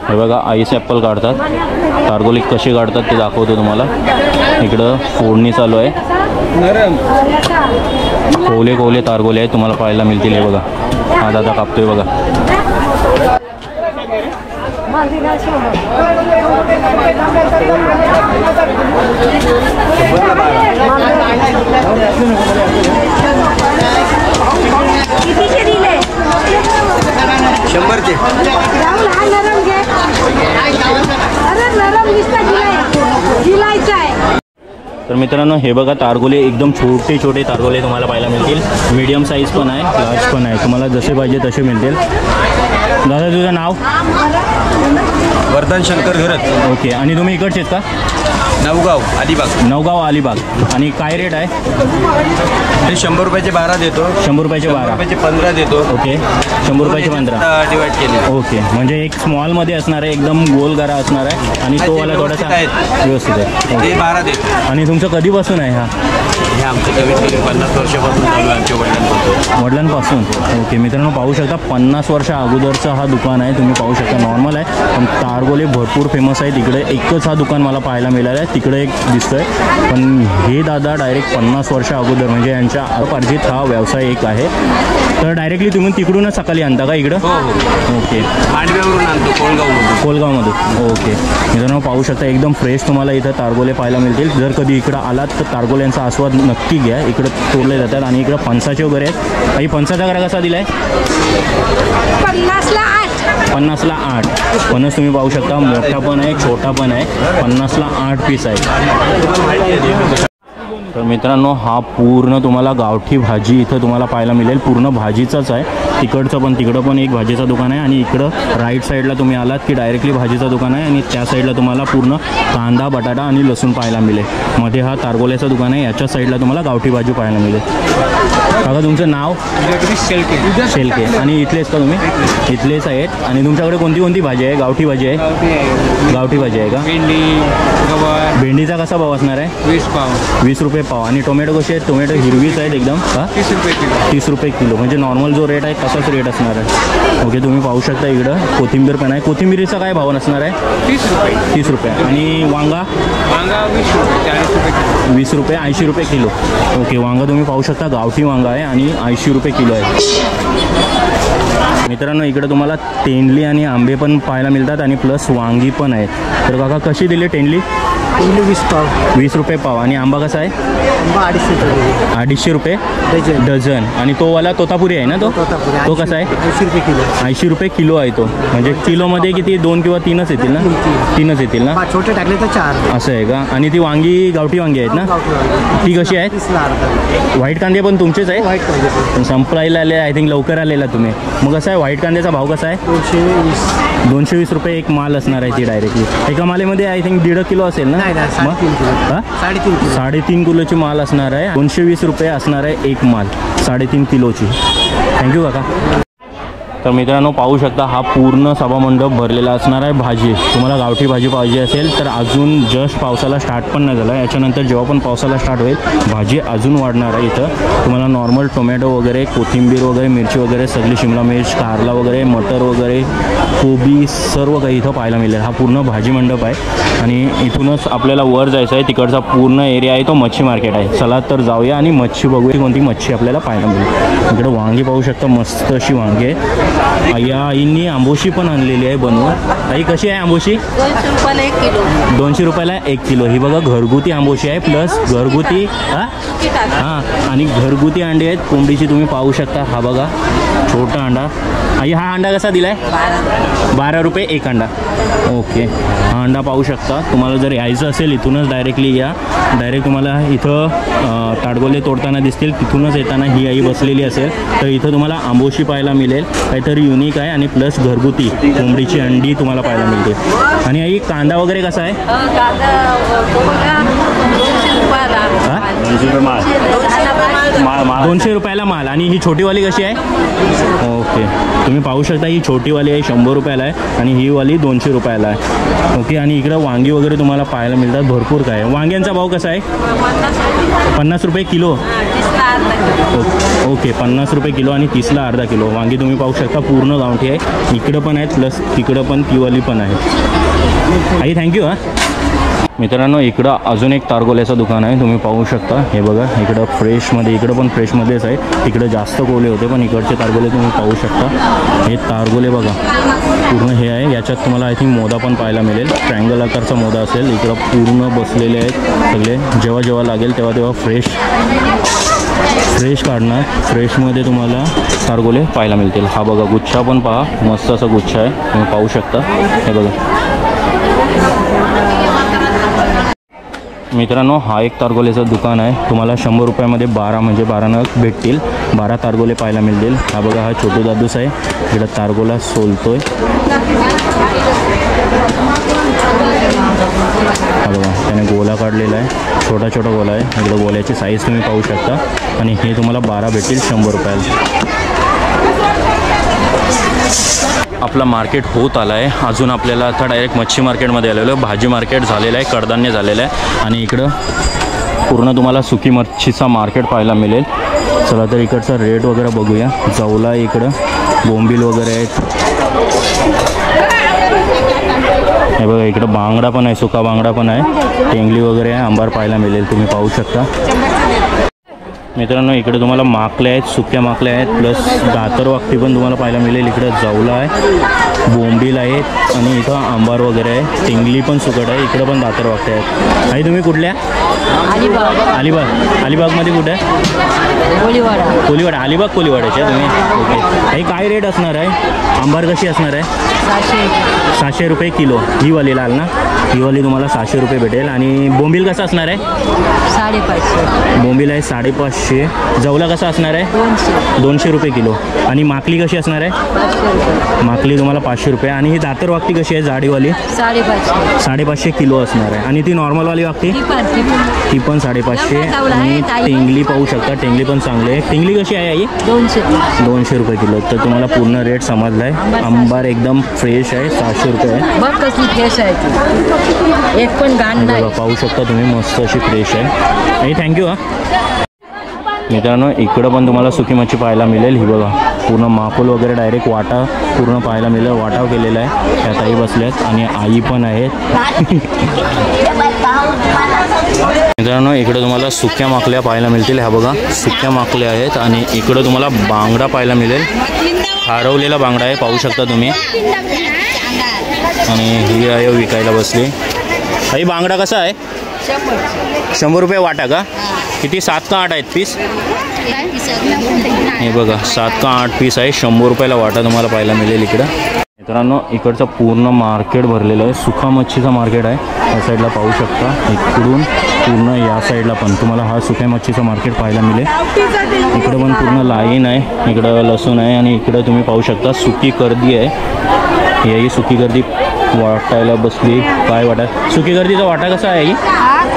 हे बघा आईस ॲपल काढतात. तारगोले कसे काढतात ते दाखवतो तुम्हाला. इकडं फोडणी चालू आहे. कोवले तारगोले आहेत तुम्हाला पाहायला मिळतील. हे बघा हा दादा कापतोय बघा. कितीचे दिले? 100चे. राहुल हा नरम घे. अरे नरम दिसतं जिलायचं आहे. तर मित्रांनो हे बघा तारगोले एकदम छोटे तारगोले तुम्हाला पाहायला मिळतील. मीडियम साईज पण आहे, लार्ज पण आहे. तुम्हाला जसे पाहिजे तसे मिळतील. दादा तुझं नाव? वर्धन शंकर घरत. ओके आणि तुम्ही इकडचेच का? नवगाव अलिबाग. आणि काय रेट आहे? हे 100 रुपयाचे 12 देतो. 100 रुपयाचे 12. रुपयाचे 15 देतो. ओके 100 रुपयाचे 15 डिवाइड केले. ओके म्हणजे एक स्मॉलमध्ये असणार आहे, एकदम गोल गरा असणार आहे. आणि तो वाला थोडासा व्यवस्थित आहे. हे 12 देतो. आणि तुमचं कधीपासून आहे हा? हे आमचं कमीत कमी 50 वर्षापासून चालू आहे आमच्या वडिलांपासून. ओके मित्रांनो पाहू शकता 50 वर्षा अगोदरचं हा दुकान आहे. तुम्ही पाहू शकता नॉर्मल आहे पण तारगोले भरपूर फेमस आहे. तिकडे एकच हा दुकान मला पाहायला मिळालं आहे. तिकडे एक दिसतंय पण हे दादा डायरेक्ट 50 वर्षा अगोदर म्हणजे यांच्या अर्जित हा व्यवसाय एक आहे. तर डायरेक्टली तुम्ही तिकडूनच सकाळी आणता का इकडं? ओके मांडव्यावरून आणतो कोलगावमधून. ओके मित्रांनो पाहू शकता एकदम फ्रेश तुम्हाला इथं तारगोले पाहायला मिळतील. जर कधी इकडं आलात तर तारगोल्यांचा आस्वाद नक्की घ्या, इकडे तोडले जातात. आणि इकडे फणसाचे वगैरे आहेत. आई फणसाचा गरा कसा दिला आहे? 50ला 8. 50ला 8 फणस तुम्ही पाहू शकता. मोठा पण आहे, छोटा पण आहे. 50ला 8 पीस आहे. तर मित्रांनो, हा पूर्ण तुम्हाला गावठी भाजी इथं तुम्हाला पाहायला मिळेल. पूर्ण भाजीचाच आहे. तिकडचं पण, तिकडं पण एक भाजीचं दुकान आहे. आणि इकडं राईट साईडला तुम्ही आलात की डायरेक्टली भाजीचं दुकान आहे. आणि त्या साईडला तुम्हाला पूर्ण कांदा, बटाटा आणि लसूण पाहायला मिळेल. मध्ये हा तारगोल्याचं दुकान आहे. याच्या साईडला तुम्हाला गावठी भाजी पाहायला मिळेल. काका तुमचं नाव? शेलके. आणि इथलेच का तुम्ही? इथलेच आहेत. आणि तुमच्याकडे कोणती कोणती भाजी आहे? गावठी भाजी आहे? गावठी भाजी आहे का? भेंडीचा कसा भाव असणार आहे? 20 रुपये पाव. आणि टोमॅटो कसे आहेत? टोमॅटो हिरवीच आहेत एकदम का? 30 रुपये किलो. म्हणजे नॉर्मल जो रेट आहे तसाच रेट असणार आहे. ओके, तुम्ही पाहू शकता. इकडं कोथिंबीर पण आहे. कोथिंबीरीचा काय भाव असणार आहे? 30 रुपये. आणि वांगा? 20 रुपये 80 रुपये किलो. ओके, वांगा तुम्ही पाहू शकता. गावठी वांगा आहे आणि 80 रुपये किलो आहे. मित्रांनो, इकडे तुम्हाला तेंडली आणि आंबे पण पाहायला मिळतात. आणि प्लस वांगी पण आहेत. तर काका कशी दिली तेंडली? 20 पाव. 20 रुपये पाव. आणि आंबा कसा आहे? 250 रुपये डझन. आणि तो वाला तोतापुरी आहे ना? तो कसा आहे? 80 रुपये किलो. 80 रुपये किलो आहे तो. म्हणजे किलोमध्ये किती? 2 किंवा 3च येतील ना? 3च येतील ना? छोटे टाकले तर 4. असं आहे का? आणि ती वांगी गावठी वांगी आहेत ना? ती कशी आहेत? 30ला अर्धा. व्हाईट कांदे पण तुमचेच आहे? व्हाईट कांदे पण संपलायला आले, आय थिंक लवकर आलेला तुम्ही. मग कसं आहे व्हाईट कांद्याचा भाव कसा आहे? 220 रुपये एक माल असणार आहे ती डायरेक्टली. एका मालेमध्ये आय थिंक 1.5 किलो असेल ना? 3.5 किलोची माल असणार आहे. 220 रुपये असणार आहे एक माल 3.5 किलोची. थँक्यू काका. तर मित्रांनो, पाहू शकता हा पूर्ण सभामंडप भरलेला असणार आहे भाजी. तुम्हाला गावठी भाजी पाहिजे असेल तर अजून जस्ट पावसाला स्टार्ट पण नाही झाला. याच्यानंतर जेव्हा पण पावसाला स्टार्ट होईल भाजी अजून वाढणार आहे. इथं तुम्हाला नॉर्मल टोमॅटो वगैरे, कोथिंबीर वगैरे, मिरची वगैरे, सगळी शिमला मिर्च, कारला वगैरे, मटर वगैरे, कोबी सर्व काही इथं पाहायला मिळेल. हा पूर्ण भाजी मंडप आहे. आणि इथूनच आपल्याला वर जायचं आहे. तिकडचा पूर्ण एरिया आहे तो मच्छी मार्केट आहे. चला तर जाऊया आणि मच्छी बघूया कोणती मच्छी आपल्याला पाहायला मिळेल. इकडे वांगी पाहू शकता. मस्त अशी वांगी आहे. या आईंनी आंबोशी पण आणलेली आहे बनवून. आई कशी आहे आंबोशी? 200 रुपयाला 1 किलो. 200 रुपयाला 1 किलो. ही बघा घरगुती आंबोशी आहे. प्लस घरगुती हां आणि घरगुती अंडे आहेत कोंबडीची. तुम्ही पाहू शकता. हा बघा छोटा अंडा. आई हा अंडा कसा दिला आहे? 12 रुपये एक अंडा. ओके, हा अंडा पाहू शकता. तुम्हाला जर यायचं असेल इथूनच डायरेक्टली या. डायरेक्ट तुम्हाला इथं ताडगोले तोडताना दिसतील. तिथूनच येताना ही आई बसलेली असेल. तर इथं तुम्हाला आंबोशी पाहायला मिळेल. काहीतरी युनिक आहे. आणि प्लस घरगुती कोंबडीची अंडी तुम्हाला पाहायला मिळते. आणि आई कांदा वगैरे कसा आहे? 200 रुपयाला माल. आणि ही छोटीवाली कशी आहे? ओके, तुम्ही पाहू शकता. ही छोटीवाली आहे 100 रुपयाला आहे. आणि ही वाली 200 रुपयाला आहे. ओके, आणि इकडं वांगी वगैरे तुम्हाला पाहायला मिळतात भरपूर. काय वांग्यांचा भाव कसा आहे? 50 रुपये किलो. ओके, 50 रुपये किलो आणि 30ला अर्धा किलो. वांगी तुम्ही पाहू शकता पूर्ण गावठी आहे. इकडं पण आहेत प्लस तिकडं पण तीवाली पण आहे. आई थँक्यू. हां मित्रांनो, इकडं अजून एक तारगोल्याचं दुकान आहे. तुम्ही पाहू शकता. हे बघा इकडं फ्रेशमध्ये, इकडं पण फ्रेशमध्येच आहे. इकडं जास्त कोले होते पण इकडचे तारगोले तुम्ही पाहू शकता. हे तारगोले बघा पूर्ण हे आहे. याच्यात तुम्हाला आय थिंक मोदा पण पाहायला मिळेल. ट्रायंगल आकारचा मोदा असेल. इकडं पूर्ण बसलेले आहेत सगळे. जेव्हा जेव्हा लागेल तेव्हा तेव्हा फ्रेश काढणार. फ्रेशमध्ये तुम्हाला तारगोले पाहायला मिळतील. हा बघा गुच्छा पण पहा. मस्त असा गुच्छा आहे. तुम्ही पाहू शकता. हे बघा मित्रांनो, हा एक तारगोलेचं दुकान आहे. तुम्हाला 100 रुपयामध्ये 12 म्हणजे 12 नग भेटतील. 12 तारगोले पाहायला मिळतील. हा बघा हा छोटू दादूस आहे. इकडं तारगोला सोलतोय. हा बघा त्याने गोला काढलेला आहे. छोटा छोटा गोला आहे. इकडं गोल्याची साईज तुम्ही पाहू शकता. आणि हे तुम्हाला 12 भेटतील 100 रुपयाला. आपला मार्केट होत आला आहे. अजून आपल्याला आता डायरेक्ट मच्छी मार्केटमध्ये आलेलो आहे. भाजी मार्केट झालेलं आहे. कडधान्य झालेलं आहे. आणि इकडं पूर्ण तुम्हाला सुकी मच्छीचा मार्केट पाहायला मिळेल. चला तर इकडचा रेट वगैरे बघूया. जवला इकडं बोंबील वगैरे आहेत. हे बघा इकडं बांगडा पण आहे. सुका बांगडा पण आहे. टेंगली वगैरे आहे. आंबार पाहायला मिळेल. तुम्ही पाहू शकता. मित्रांनो इकडे तुम्हाला माकले आहेत, सुक्या माकल्या आहेत, प्लस दातर वाकटी पण तुम्हाला पाहायला मिळेल. इकडे जवला आहे, बोंबील आहेत आणि इथं आंबार वगैरे आहे. टिंगली पण सुकट आहे. इकडे पण दातर वाकटे आहेत. आणि तुम्ही कुठल्या? अलिबागमध्ये कुठे आहे? कोलीवाडा. अलिबाग कोलीवाड्याचे तुम्ही. ओके. काही काय रेट असणार आहे? आंबार कशी असणार आहे? 700 रुपये किलो. ही वाली लाल ना, ही वाली तुम्हाला 700 रुपये भेटेल. आणि बोंबील कसं असणार आहे? 550. बोंबील आहे 550. जवला कसा असणार आहे? 200 रुपये किलो. आणि माकली कशी असणार आहे? 500 माकली तुम्हाला 500 रुपये. आणि ही दातर वाकटी कशी आहे जाडीवाली? 550 किलो असणार आहे. आणि ती नॉर्मलवाली वाकटी ती पण 550. आणि टेंगली पाहू शकता, टेंगली पण चांगली आहे. टेंगली कशी आहे आई? 200 रुपये किलो. तर तुम्हाला पूर्ण रेट समजला आहे. आंबार एकदम फ्रेश आहे, 700 रुपये आहे. बघ कसली फ्रेश आहे ती, एक पण घाण नाही. पाहू शकता तुम्ही, मस्त अशी फ्रेश आहे. आणि थँक्यू. मित्रांनो इकडं पण तुम्हाला सुकी मच्छी पाहायला मिळेल. ही बघा पूर्ण माकुल वगैरे डायरेक्ट वाटा पूर्ण पाहायला मिळेल. वाटाव केलेला आहे. त्या ताई बसल्यात आणि आई पण आहेत. मित्रांनो इकडे तुम्हाला सुक्या माकल्या पाहायला मिळतील. ह्या बघा सुक्या माकल्या आहेत. आणि इकडं तुम्हाला बांगडा पाहायला मिळेल. हरवलेला बांगडा आहे, पाहू शकता तुम्ही. आणि ही आहे विकायला बसली. आई बांगडा कसा आहे? 100 रुपये वाटा का? किती? 7 का 8 आहेत पीस? हे बघा 7 का 8 पीस आहे. 100 रुपयाला वाटा तुम्हाला पाहायला मिळेल इकडं. मित्रांनो इकडचं पूर्ण मार्केट भरलेलं आहे. सुका मच्छीचं मार्केट आहे. या साईडला पाहू शकता. इकडून पूर्ण या साईडला पण तुम्हाला हा सुक्या मच्छीचं मार्केट पाहायला मिळेल. इकडं पण पूर्ण लाईन आहे. इकडं लसूण आहे. आणि इकडं तुम्ही पाहू शकता सुकी कर्दी आहे. ही सुकी कर्दी वाटायला बसली. काय वाटा? सुकी गर्दीचा वाटा कसा आहे?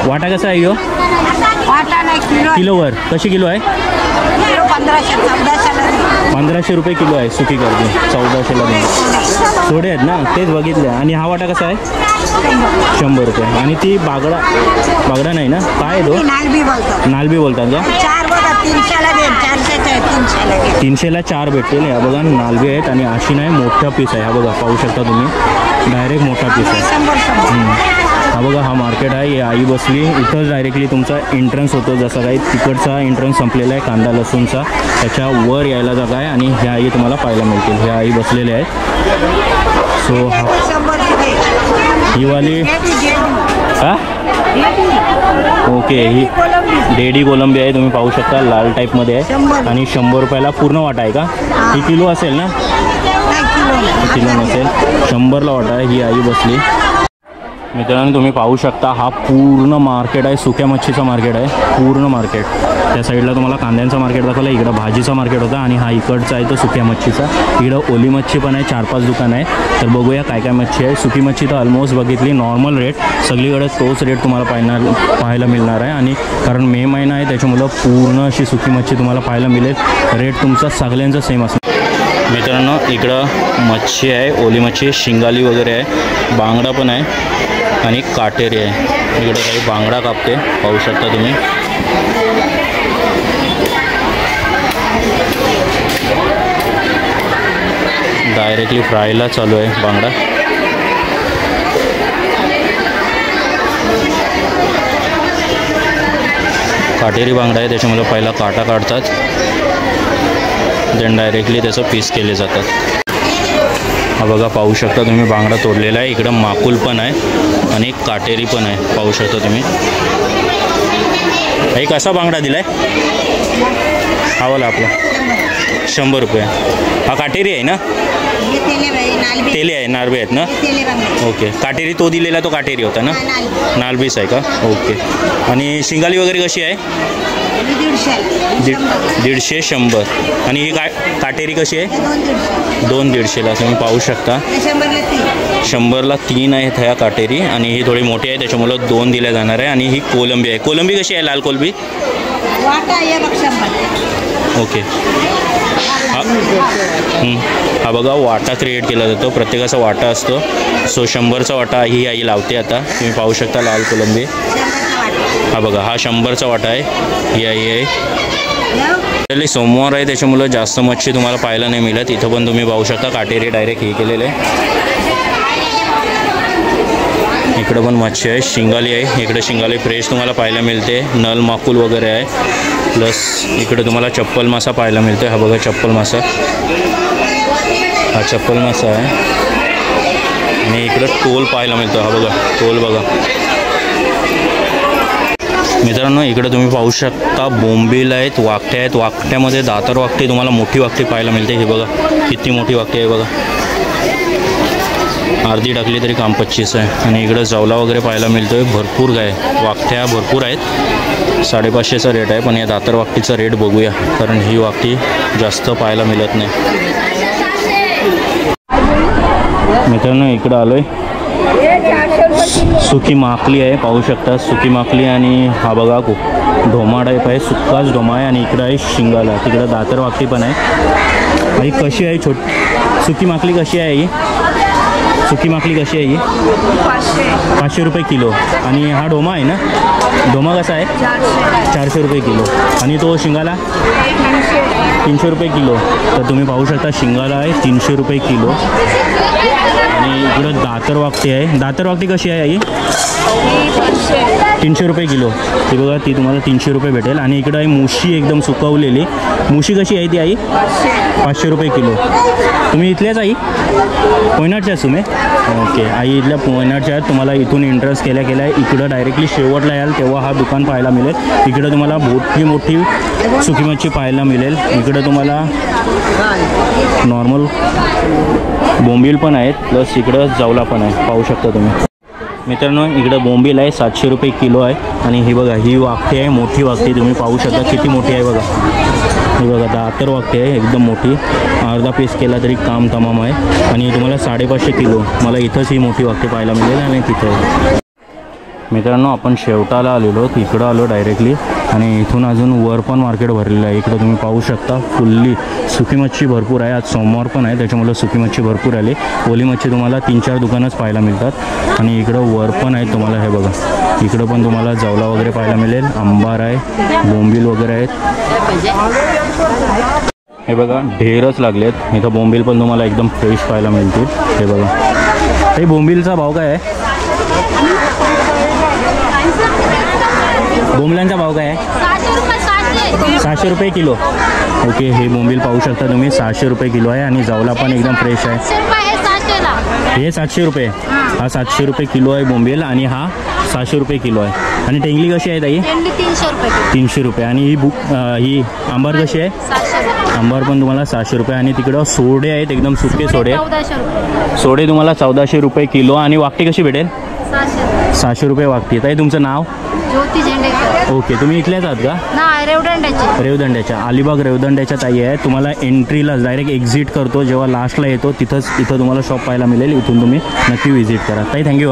वाटा कसा आहे? किलोवर कशी किलो आहे? 1500 रुपये किलो आहे सुकी गर्दी. 1400ला थोडे आहेत ना, तेच बघितले. आणि हा वाटा कसा आहे? 100 रुपये. आणि ती बागडा नाही ना, काय आहे तो? नालबी बोलतात का? 300ला 4 भेटतील. ह्या बघा नालबी आहेत. आणि अशी नाही, मोठा पीस आहे. हा बघा पाहू शकता तुम्ही, डायरेक्ट मोठा पीस आहे. हा बघा हा मार्केट आहे. ही आई बसली इथंच. डायरेक्टली तुमचा एंट्रन्स होतो. जसं काही तिकडचा एंट्रन्स संपलेला आहे कांदा लसूणचा, त्याच्या वर यायला जागा आहे. आणि ह्या आई तुम्हाला पाहायला मिळतील. ह्या आई बसलेल्या आहेत. सो ही वाली हा ओके, ही डेडी कोलंबी आहे. तुम्ही पाहू शकता लाल टाईपमध्ये आहे. आणि 100 रुपयाला पूर्ण वाटा आहे का? ही किलो असेल ना? किलो नसेल, 100ला वाटा आहे. ही आई बसली. मित्रांनो तुम्ही पाहू शकता हा पूर्ण मार्केट आहे. सुक्या मच्छीचं मार्केट आहे पूर्ण मार्केट. त्या साईडला तुम्हाला कांद्यांचा मार्केट दाखवला. इकडं भाजीचा मार्केट होता. आणि हा इकडचा आहे तो सुक्या मच्छीचा. इकडं ओली मच्छी पण आहे. 4-5 दुकान आहे. तर बघूया काय काय मच्छी आहे. सुकी मच्छी तर ऑलमोस्ट बघितली नॉर्मल रेट. सगळीकडे तोच रेट तुम्हाला पाहायला मिळणार आहे. आणि कारण मे महिना आहे त्याच्यामुळं पूर्ण अशी सुकी मच्छी तुम्हाला पाहायला मिळेल. रेट तुमचा सगळ्यांचा सेम असणार. मित्रांनो इकडं मच्छी आहे, ओली मच्छी, शिंगाली वगैरे आहे, बांगडा पण आहे आणि काटेरी आहे. इकडे काही बांगडा कापते पाहू शकता तुम्ही. डायरेक्टली फ्रायला चालू आहे बांगडा. काटेरी बांगडा आहे त्याच्यामुळे पहिला काटा काढतात, देन डायरेक्टली त्याचं पीस केले जातात. हा बघा पाहू शकता तुम्ही बांगडा तोडलेला आहे. इकडं माकुल पण आहे आणि काटेरी पण आहे पाहू शकता तुम्ही. एक असा बांगडा दिला आहे हा वाला आपला 100 रुपये. हा काटेरी आहे ना? तेले आहे, नारबे आहेत ना? ओके. काटेरी तो दिलेला तो काटेरी होता ना? नालबीस आहे का? ओके. आणि शिंगाली वगैरे कशी आहे? 150, 100. आणि ही काटेरी कशी आहे? 250ला तुम्ही पाहू शकता. 100ला 3 आहेत ह्या काटेरी. आणि ही थोडी मोठी आहे त्याच्यामुळं 2 दिल्या जाणार आहे. आणि ही कोलंबी आहे. कोलंबी कशी आहे? लाल कोलंबी ओके. हा बघा वाटा क्रिएट केला जातो. प्रत्येकाचा वाटा असतो. सो 100चा वाटा ही आई लावते. आता तुम्ही पाहू शकता लाल कोलंबी. हा बघा हा 100चा वाटा आहे. ही आई आहे. सोमवार आहे त्याच्यामुळं जास्त मच्छी तुम्हाला पाहायला नाही मिळत. इथं पण तुम्ही पाहू शकता काटेरी डायरेक्ट हे केलेले आहे. इकडं पण मच्छी आहे, शिंगाली आहे. इकडे शिंगाली फ्रेश तुम्हाला पाहायला मिळते. नल माकुल वगैरे आहे. प्लस इकडे तुम्हाला चप्पल मासा पाहायला मिळतो. हा बघा चप्पल मासा, हा चप्पल मासा आहे. आणि इकडं टोल पाहायला मिळतो. हा बघा टोल बघा मित्रांनो. इकडे तुम्ही पाहू शकता बोंबील आहेत, वाकट्या आहेत. वाकट्यामध्ये दातर वाकटे, तुम्हाला मोठी वाकटी पाहायला मिळते. हे बघा किती मोठी वाकटी आहे बघा, अर्धी टाकली तरी काम 25 आहे. आणि इकडं जावला वगैरे पाहायला मिळतो आहे. भरपूर काय वाकट्या भरपूर आहेत. 550चा रेट आहे. पण या दातर वाकटीचा रेट बघूया, कारण ही वाकटी जास्त पाहायला मिळत नाही. मित्रांनो इकडं आलो आहे, सुकी माकली आहे पाहू शकता. सुकी माकली आणि हा बघा ढोमा टाईप आहे, सुक्काच ढोमा आहे. आणि इकडं आहे शिंगाला, तिकडं दातर वाकटी पण आहे. आणि कशी आहे सुकी माकली कशी आहे ही? सुकी माकली कशी आहे ही? 500 रुपये किलो. आणि हा ढोमा आहे ना, ढोमा कसा आहे? 400 रुपये किलो. आणि तो शिंगाला 300 रुपये किलो. तर तुम्ही पाहू शकता शिंगाला आहे 300 रुपये किलो. आणि इकडं दातर वाकटी आहे. दातर वाकटी कशी आहे आई? 300 रुपये किलो. ती बघा ती तुम्हाला 300 रुपये भेटेल. आणि इकडं आहे मुशी एकदम सुकवलेली. मुशी कशी आहे ती आई? 500 रुपये किलो. तुम्ही इथल्याच आई? पोयनाडच्याच तुम्ही? ओके, आई इथल्या पोयनाडच्या आहेत. तुम्हाला इथून इंटरेस्ट केल्या इकडं डायरेक्टली शेवटला याल तेव्हा हा दुकान पाहायला मिळेल. इकडं तुम्हाला मोठी सुकी मच्छी पाहायला मिळेल. इकडं तुम्हाला नॉर्मल बोंबील पण आहेत, प्लस इकडं जावला पण आहे पाहू शकता तुम्ही. मित्रांनो इकडं बोंबील आहे 700 रुपये किलो आहे. आणि ही बघा ही वाकटी आहे, मोठी वाकटी तुम्ही पाहू शकता किती मोठी आहे बघा. ही बघा दातर वाकटी आहे एकदम मोठी, अर्धा पीस केला तरी काम तमाम आहे. आणि तुम्हाला 550 किलो. मला इथंच ही मोठी वाकटी पाहायला मिळेल आणि तिथं. मित्रांनो आपण शेवटाला आलेलो, इकडं आलो डायरेक्टली. आणि इथून अजून वर पण मार्केट भरलेलं आहे. इकडं तुम्ही पाहू शकता फुल्ली सुकी मच्छी भरपूर आहे. आज सोमवार पण आहे त्याच्यामुळे सुकी मच्छी भरपूर आली. ओली मच्छी तुम्हाला 3-4 दुकानच पाहायला मिळतात. आणि इकडं वर पण आहे तुम्हाला, हे बघा इकडं पण तुम्हाला जावला वगैरे पाहायला मिळेल. आंबार आहे, बोंबील वगैरे आहेत. हे बघा ढेरच लागलेत. इथं बोंबील पण तुम्हाला एकदम फ्रेश पाहायला मिळतील. हे बघा हे बोंबीलचा भाव काय आहे? बोंबलांचा भाव काय आहे? 600 रुपये किलो. ओके, हे बोंबील पाहू शकता तुम्ही 600 रुपये किलो आहे. आणि जावला पण एकदम फ्रेश आहे. हे 700 रुपये. हा 700 रुपये किलो आहे बोंबील. आणि हा 600 रुपये किलो आहे. आणि टेंगली कशी आहे ताई? 300 रुपये. आणि ही आंबार कशी आहे? आंबार पण तुम्हाला 600 रुपये. आणि तिकडं सोडे आहेत एकदम सुके सोडे. सोडे तुम्हाला 1400 रुपये किलो. आणि वाकटी कशी भेटेल? 600 रुपये वाकटी. ताई तुमचं नाव? ज्योती झेंडेकर. ओके, तुम्ही इथल्याच आहात का? नाही, रेवदंड्याच्या अलिबाग रेवदंड्याच्या ताई आहे. तुम्हाला एंट्रीला डायरेक्ट एक्झिट करतो जेव्हा लास्टला येतो इथं तुम्हाला शॉप पाहायला मिळेल. इथून तुम्ही नक्की व्हिजिट करा. ताई थँक्यू.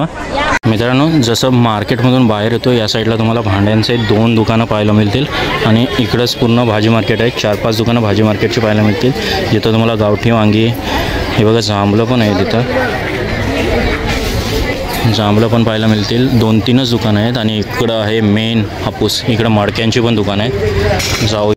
मित्रांनो जसं मार्केटमधून बाहेर येतो या साईडला तुम्हाला भांड्यांचे 2 दुकानं पाहायला मिळतील. आणि इकडंच पूर्ण भाजी मार्केट आहे. 4-5 दुकानं भाजी मार्केटची पाहायला मिळतील, जिथं तुम्हाला गावठी वांगी, हे बघा जांभळं पण आहे, तिथं जांभळं पण पाहायला मिळतील. 2-3च दुकानं आहेत. आणि इकडं आहे मेन हापूस, इकडं मडक्यांची पण दुकानं आहेत. जाऊ.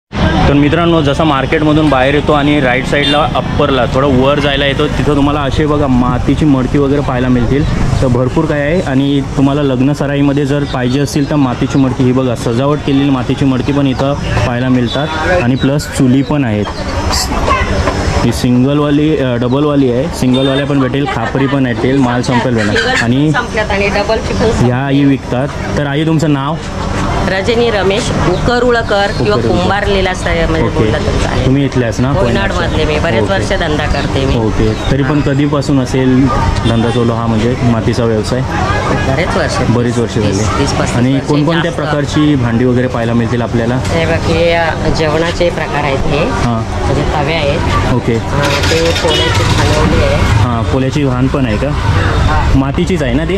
तर मित्रांनो जसं मार्केटमधून बाहेर येतो आणि राईट साईडला अप्परला थोडं वर जायला येतो, तिथं तुम्हाला असे बघा मातीची मडकी वगैरे पाहायला मिळतील. तर भरपूर काय आहे. आणि तुम्हाला लग्न सराईमध्ये जर पाहिजे असतील तर मातीची मडकी, ही बघा सजावट केलेली मातीची मडकी पण इथं पाहायला मिळतात. आणि प्लस चुली पण आहेत. ही सिंगलवाली डबलवाली आहे. सिंगलवाल्या पण भेटेल, खापरी पण भेटेल, माल संपेल भेटेल. आणि ह्या आई विकतात. तर आई तुमचं नाव? रजनी रमेश उकरुळकर किंवा कुंभारलेला म्हणजे बोलला तर चालेल. तुम्ही इथल्याच ना? कोयनाडमधले. मी बरेच वर्ष धंदा करते मी. ओके, तरी पण कधीपासून असेल धंदा चालू हा म्हणजे मातीचा व्यवसाय? बरीच वर्ष झाली. आणि कोणकोणत्या प्रकारची भांडी वगैरे पाहायला मिळतील आपल्याला? हे बघ हे जेवणाचे प्रकार आहेत. हे म्हणजे तवे आहेत. ओके, ते पोळ्याची खानवली आहे. हां, पोळ्याची घाण पण आहे का? मातीचीच आहे ना ती?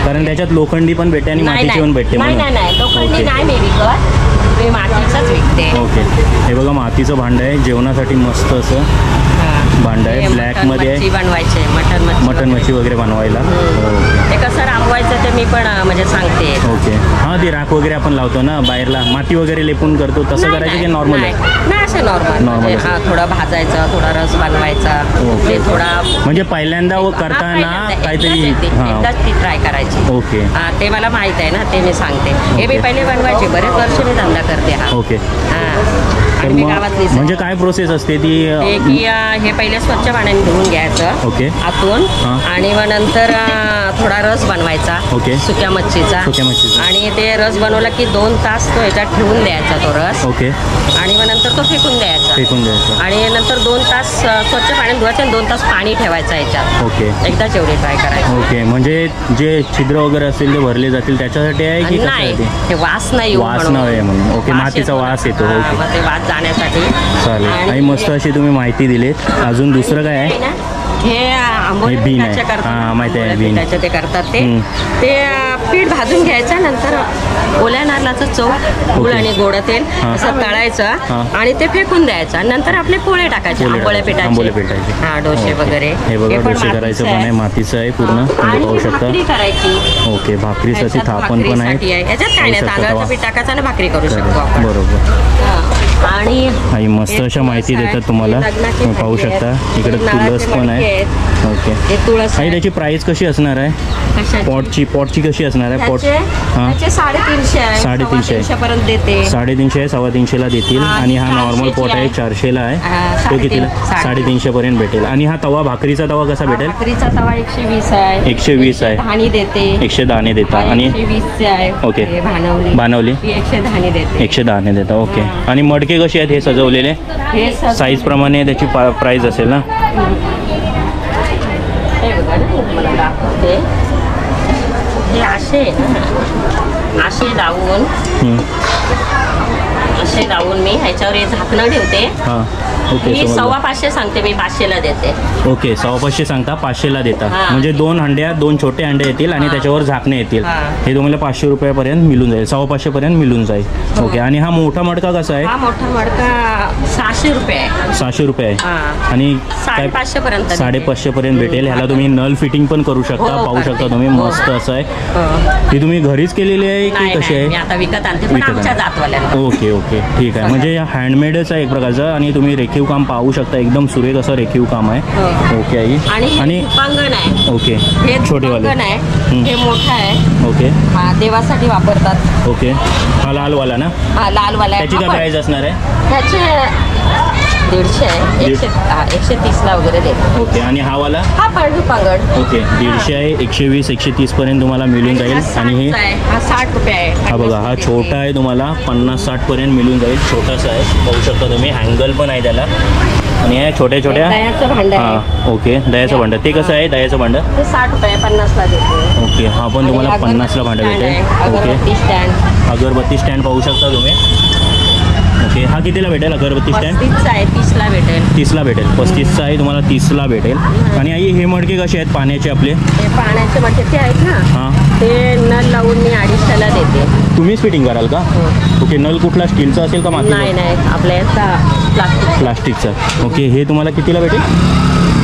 कारण त्याच्यात लोखंडी पण भेटते आणि मातीची पण भेटते. नाही लोखंडी नाही मी विकत, मी मातीचंच विकते. ओके, हे बघा मातीचं भांडं आहे. जेवणासाठी मस्त असं भांडं आहे. ब्लॅकमध्ये आहे. बनवायचे मटन मच्छी वगैरे बनवायला. ते कसं रांगवायचं ते मी पण म्हणजे सांगते. ओके, हां ती राख वगैरे आपण लावतो ना बाहेरला, माती वगैरे लेपून करतो तसं करायचं की नॉर्मल आहे? नाही असे नॉर्मल Normal. हा थोडा भाजायचा, थोडा रस बनवायचा, ते थोडा म्हणजे पहिल्यांदा करताना काहीतरी एकदाच ती ट्राय करायची. ओके. ते मला माहित आहे ना, ते मी सांगते. हे मी पहिले बनवायचे, बरेच वर्ष मी धंदा करते हा. ओके. आणि मी गावातलीच आहे. म्हणजे काय प्रोसेस असते ती? ते की हे पहिले स्वच्छ पाण्याने धुवून घ्यायचं ओके. आतून, आणि मग नंतर थोडा रस बनवायचा ओके. सुक्या मच्छीचा. आणि ते रस बनवला की 2 तास तो ह्याच्यात ठेवून द्यायचा तो रस. ओके. आणि मग नंतर तो फेकून द्यायचा. आणि नंतर 2 तास स्वच्छ पाण्यात धुवायचं आणि 2 तास पाणी ठेवायचं ह्याच्यात. ओके. एकदाच एवढी ट्राय करायची. ओके. म्हणजे जे छिद्र वगैरे असतील ते भरले जातील त्याच्यासाठी आहे की नाही, ते वास नाही येऊ वास म्हणून. नाही म्हणून. ओके. मातीचा वास येतो. ओके. मग ते वास जाण्यासाठी. चालेल. आणि मस्त अशी तुम्ही माहिती दिलीत. अजून दुसरं काय आहे? हे आंबोली बीन आहे. पिठाचे करतात. हां, माहिती आहे, बीन. पिठाचे ते करतात ते पीठ भाजून घ्यायचं, नंतर ओल्या नारळाचं चव, गुळ आणि गोड तेल असं तळायचं आणि ते फेकून द्यायचं. नंतर आपले पोळे टाकायचे आंबोळ्या पिठाचे. हा, डोसे वगैरे. हे बघा, डोसे करायचं पण आहे, मातीचं आहे पूर्ण. तुम्ही पाहू शकता. भाकरी करायची. ओके. भाकरीसाठी थापण पण आहे. याच्यात काय नाही, तांदळाचं पीठ टाकायचं आणि भाकरी करू शकतो आपण. बरोबर. आणि मस्त अशा माहिती देतात तुम्हाला. तुम्ही पाहू शकता इकडे तुळस पण आहे. ओके. हे तुळस आणि त्याची प्राइस कशी असणार आहे? पॉटची कशी असणार आहे? पॉट 350 आहे. 350 पर्यंत देते. 350 आहे, 350 देतील. आणि हा नॉर्मल पॉट आहे 400 आहे. तो कितीला? 350 पर्यंत भेटेल. आणि हा तवा, भाकरीचा तवा कसा भेटेल? भाकरीचा तवा 120 आहे. 120 आहे. धाणी देते. 110 देता. आणि 120 आहे. ओके. बानवली 110 देते. 110 देता. ओके. आणि मडके कसे आहेत हे सजवलेले? हे साईज प्रमाणे त्याची प्राइस असेल ना? हे बघा ना, मला दाखवते. हे असे लावून मी ह्याच्यावर हे झाकणं ठेवते. हां. ओके. मी 550 सांगते, मी 500ला देते. ओके. 550 सांगता, 500ला देता. हां. म्हणजे 2 छोटे अंडे येतील आणि त्याच्यावर झाकणे येतील. हे तुम्हाला 500 रुपयापर्यंत मिळून जाईल. 550 पर्यंत मिळून जाईल. ओके. आणि हा मोठा मडका कसा आहे? हा मोठा मडका 600 रुपये आहे. 600 रुपये आहे. हां. आणि 550 पर्यंत 550 पर्यंत भेटेल. ह्याला तुम्ही नल फिटिंग पण करू शकता. हो, पाहू शकता करते. तुम्ही. मस्त असं आहे. ही तुम्ही घरीच केलेली आहे की नाही, कशी नाही, मी आहे? आता विकत आणते, पण विकत आमच्या आणते. जातवाल्यांना. ओके. ओके. ठीक आहे. म्हणजे हँडमेडच आहे एक प्रकारचं. आणि तुम्ही रेखीव काम पाहू शकता. एकदम सुरेख असं रेखीव काम आहे. Okay I. आणि धूपांगण आहे. ओके. हे छोटेवाले. धूपांगण आहे. हे मोठं आहे. ओके. हा, देवासाठी वापरतात. ओके. हा लालवाला ना? हा, लालवाला आहे. त्याची काय प्राइस असणार आहे? त्याचे 150 आहे. 130ला वगैरे देते. ओके. आणि हा वाला? हा पण धूपांगण. ओके. 150 आहे. 120, 130 पर्यंत तुम्हाला मिळून जाईल. आणि हे हा 60 रुपये आहे. हा बघा, हा छोटा आहे, तुम्हाला 50-60 पर्यंत मिळून जाईल. छोटासा आहे, पाहू शकता तुम्ही. हँगल पण आहे त्याला. आणि हे छोट्या दह्याचं भांडं आहे. हां. ओके. दह्याचं भांडं ते कसं आहे? दह्याचं भांडं ते 60 रुपये 50ला देते. ओके. हा पण तुम्हाला 50ला भांडं भेटेल. ओके. अगरबत्ती स्टँड पाहू शकता तुम्ही. ओके. हा कितीला भेटेल अगरबत्ती स्टँड? 35चा आहे. 30ला भेटेल. 30ला भेटेल. 35चा आहे, तुम्हाला 30ला भेटेल. आणि आई हे मडके कसे आहेत पाण्याचे आपले? हे पाण्याचे म्हणजे ते आहेत ना, हां. ते नळ लावून मी 250ला देते. तुम्हीच फिटिंग कराल का? ओके. नल कुठला, स्टीलचा असेल का मातीचा? नाही, आपल्या याचा प्लास्टिकचा. ओके. हे तुम्हाला कितीला भेटेल?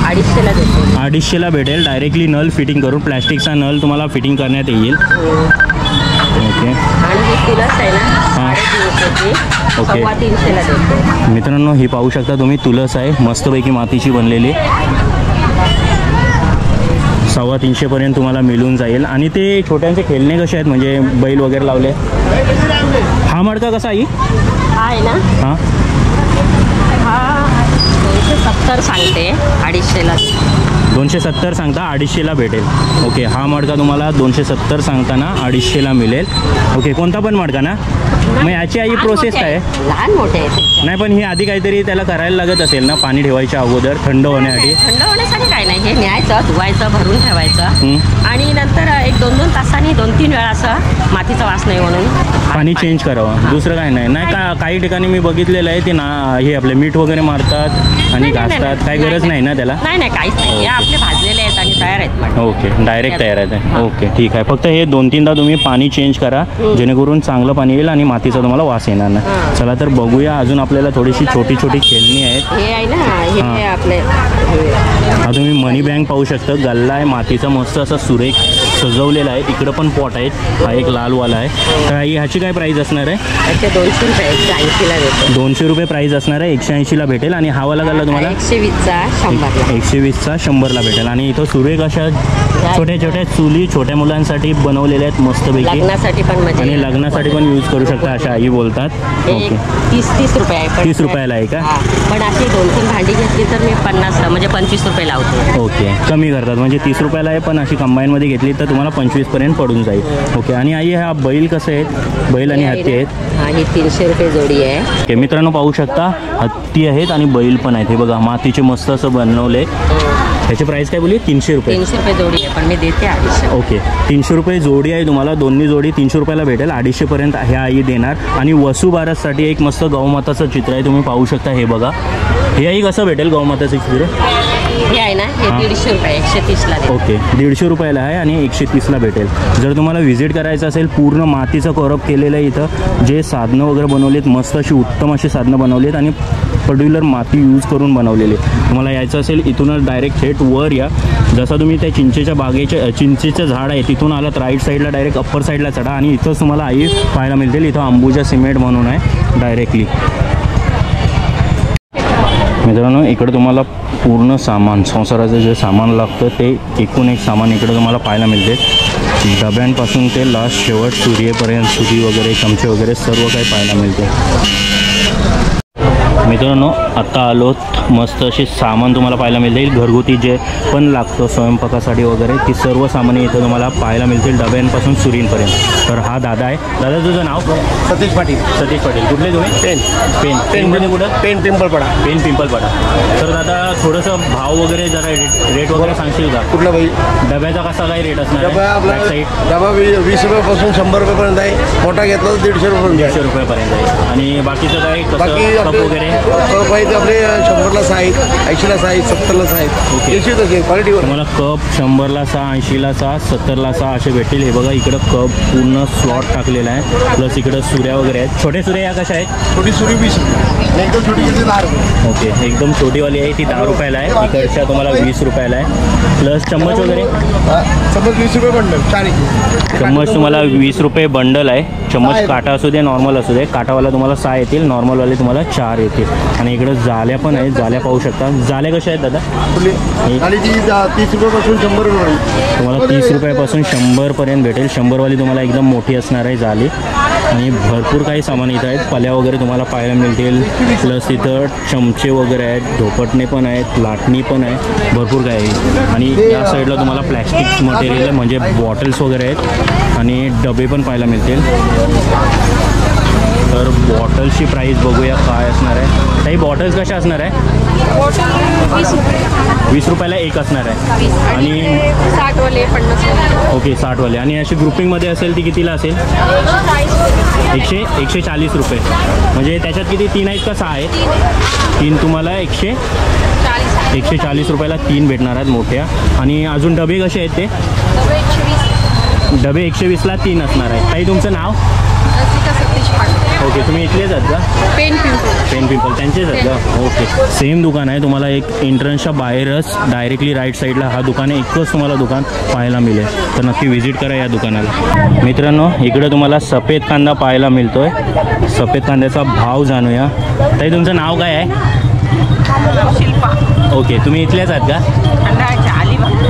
250ला देते. 250ला भेटेल. डायरेक्टली नल फिटिंग करून प्लॅस्टिकचा नल तुम्हाला फिटिंग करण्यात येईल. ओके. आणि ही तुळस आहे ना, हां. 350ची. ओके. 350ला देते. मित्रांनो, ही पाहू शकता तुम्ही, तुळस आहे मस्तपैकी मातीची बनलेली. 350 पर्यंत तुम्हाला मिळून जाईल. आणि ते छोट्यांचे खेळणे कसे आहेत, म्हणजे बैल वगैरे लावले? हा मडका कसा आहे? हा आहे ना, हां. हा 270 सांगते, 250ला. 270 सांगता, 250ला भेटेल. ओके. हा मडका तुम्हाला 270 सांगताना 250ला मिळेल. ओके. कोणता पण मडका ना? मग याची आई प्रोसेस काय आहे? लहान मोठे आहे. नाही, पण ही आधी काहीतरी त्याला करायला लागत असेल ना, पाणी ठेवायच्या अगोदर थंड होण्यासाठी? थंड होण्यासाठी काय नाही, हे न्यायचं, धुवायचं, भरून ठेवायचं. आणि नंतर 1-2 तासांनी 2-3 वेळा असं मातीचा वास नाही म्हणून पाणी चेंज करावं. दुसरं काय नाही. नाही का, काही ठिकाणी मी बघितलेलं आहे ते ना, हे आपले मीठ वगैरे मारतात आणि घासतात. काही गरज नाही ना त्याला? नाही, काहीच नाही. हे आपले भाजलेले आहेत आणि तयार आहेत. ओके. डायरेक्ट तयार आहे. ओके. ठीक आहे. फक्त हे 2-3दा तुम्ही पाणी चेंज करा, जेणेकरून चांगलं पाणी येईल आणि मातीचा तुम्हाला वास येणार नाही. चला तर बघूया. अजून आपल्याला थोडीशी छोटी खेळणी आहेत. हे आहे ना, हे आपले. हा तुम्ही मनी बँक पाहू शकता. गल्ला आहे मातीचा, मस्त असा सुरेख सजवलेला आहे. इकडं पण पॉट आहेत. हा एक लालवाला आहे. तर ह्याची काय प्राईस असणार आहे? त्याचे 200 रुपये 180ला भेटेल. 200 रुपये प्राईस असणार आहे. 180ला भेटेल. आणि हा वाला गल्ला तुम्हाला 120चा 100ला. 120चा 100ला भेटेल. आणि इथं सुरेख अशा छोट्या छोट्या चुली छोट्या मुलांसाठी बनवलेल्या आहेत मस्तपैकी. लग्नासाठी पण म्हणजे आणि लग्नासाठी पण यूज करू शकता अशा आई बोलतात. ओके 30 रुपये आहे. 30 रुपयाला आहे का? पण अशी 2-3 भांडी घेतली तर मी 50 म्हणजे 25 रुपये लावते. ओके कमी करतात म्हणजे 30 रुपयाला आहे. पण अशी कंबाईनमध्ये घेतली तर तुम्हाला 25पर्यंत पडून जाईल. ओके आणि आई हा बैल कसे आहेत? बैल आणि हत्ती आहेत. हा ही 300 रुपये जोडी आहे. ओके मित्रांनो पाहू शकता हत्ती आहेत आणि बैल पण आहेत. हे बघा मातीचे मस्त असं बनवले. त्याची प्राईस काय बोलली? 300 रुपये. 300 रुपये जोडी आहे पण मी देते 250. ओके 300 रुपये जोडी आहे. तुम्हाला दोन्ही जोडी 300 रुपयाला भेटेल. 250पर्यंत ह्या आई देणार. आणि वसुबारससाठी एक मस्त गौमाताचं चित्र आहे तुम्ही पाहू शकता. हे बघा हे आई कसं भेटेल गौमाताचं चित्र? हे आहे ना हे 150 रुपये 130ला देते. ओके 150 रुपयाला आहे आणि 130ला भेटेल. जर तुम्हाला व्हिजिट करायचं असेल पूर्ण मातीचं करप केलेलं आहे. इथं जे साधनं वगैरे बनवलेत मस्त अशी उत्तम अशी साधनं बनवलीत आणि पर्टिक्युलर माती यूज करून बनवलेली. तुम्हाला यायचं असेल इथूनच डायरेक्ट थेट वर या. जसं तुम्ही त्या चिंचेच्या बागेच्या चिंचेचं झाड आहे तिथून आलात राईट साईडला डायरेक्ट अप्पर साईडला चढा आणि इथंच तुम्हाला आई पाहायला मिळतील. इथं अंबुजा सिमेंट म्हणून आहे डायरेक्टली. मित्रांनो इकडे तुम्हाला पूर्ण सामान संसाराचं जे सामान लागतं ते एकूण एक सामान इकडे तुम्हाला पाहायला मिळते. डब्यांपासून ते लास्ट शेवट सुरीपर्यंत सुरी वगैरे चमचे वगैरे सर्व काही पाहायला मिळते. मित्रांनो आता आलो मस्त असे सामान तुम्हाला पाहायला मिळतील. घरगुती जे पण लागतं स्वयंपाकासाठी वगैरे ती सर्व सामाने इथं तुम्हाला पाहायला मिळतील डब्यांपासून सुरींपर्यंत. तर हा दादा आहे. दादा तुझं नाव? सतीश पाटील. सतीश पाटील. कुठले तुम्ही? पेन कुठं? पेन पिंपळपाडा. पेन पिंपळपाडा. तर दादा थोडंसं भाव वगैरे जरा रेट वगैरे सांगशील का? कुठला बाई? डब्याचा कसा काही रेट असणार? डबा आपला बॅक साईड डबा 20 रुपयापासून 100 रुपयापर्यंत आहे. मोठा घेतला तर 150 रुपये. 150 रुपयापर्यंत आहे. आणि बाकीचं काय बाकी कसं कप वगैरे? कप आहे ते आपले 100ला 6 आहेत, 80ला 6 आहेत, 70ला 6 आहेत. ओके. तशी क्वालिटीवर तुम्हाला कप 100ला 6, 80ला 6, 70ला 6 असे भेटतील. हे बघा इकडं कप पूर्ण स्लॉट टाकलेला आहे. प्लस इकडं सुऱ्या वगैरे आहेत. छोटे सुऱ्या या कशा आहेत? छोटी सुरी 20 रुपये. एकदम छोटी घेतली 10 रुपये. ओके एकदम छोटीवाली आहे ती 10 रुपयाला आहे. इकडच्या तुम्हाला 20 रुपयाला आहे. प्लस चम्मच वगैरे चम्मच 20 रुपये बंडल 4. चम्मच तुम्हाला 20 रुपये बंडल आहे. चम्मच काटा असू दे नॉर्मल असू दे. काटावाला तुम्हाला 6 येतील. नॉर्मलवाले तुम्हाला 4 येतील. आणि इकडं जाल्या पण आहेत. जाल्या पाहू शकता. जाल्या कशा आहेत दादा? आणि ती 30 रुपयापासून 100 रुपये. तुम्हाला 30 रुपयापासून 100पर्यंत भेटेल. 100वाली तुम्हाला एकदम मोठी असणार आहे जाली. आणि भरपूर काही सामान इथं आहेत. पल्या वगैरे तुम्हाला पाहायला मिळतील. प्लस इथं चमचे वगैरे आहेत. धोपटणे पण आहेत. लाटणी पण आहे. भरपूर काय आहे. आणि या साईडला तुम्हाला प्लॅस्टिक मटेरियल म्हणजे बॉटल्स वगैरे आहेत. आणि डबे पण पाहायला मिळतील. तर बॉटल्सची प्राईस बघूया काय असणार आहे. काही बॉटल्स कशा असणार आहे? 20 रुपयाला एक असणार आहे. आणि 60वाले 50वाले. ओके 60वाले. आणि अशी ग्रुपिंगमध्ये असेल ती कितीला असेल? 140 रुपये. म्हणजे त्याच्यात किती 3 आहेत का 6 आहेत? 3 तुम्हाला 140 रुपयाला 3 भेटणार आहेत मोठ्या. आणि अजून डबे कसे आहेत ते? डबे 120ला 3 असणार आहे. ताई तुमचं नाव? ओके तुम्ही इथलेच आहात का? पेन पिंपल त्यांचेच आहेत का? ओके सेम दुकान आहे. तुम्हाला एक एंट्रन्सच्या बाहेरच डायरेक्टली राईट साईडला हा दुकान आहे. एकच तुम्हाला दुकान पाहायला मिळेल. तर नक्की व्हिजिट करा या दुकानाला. मित्रांनो इकडे तुम्हाला सफेद कांदा पाहायला मिळतोय. सफेद कांद्याचा भाव जाणूया. ताई तुमचं नाव काय आहे? शिल्पा. ओके तुम्ही इथलेच आहात का?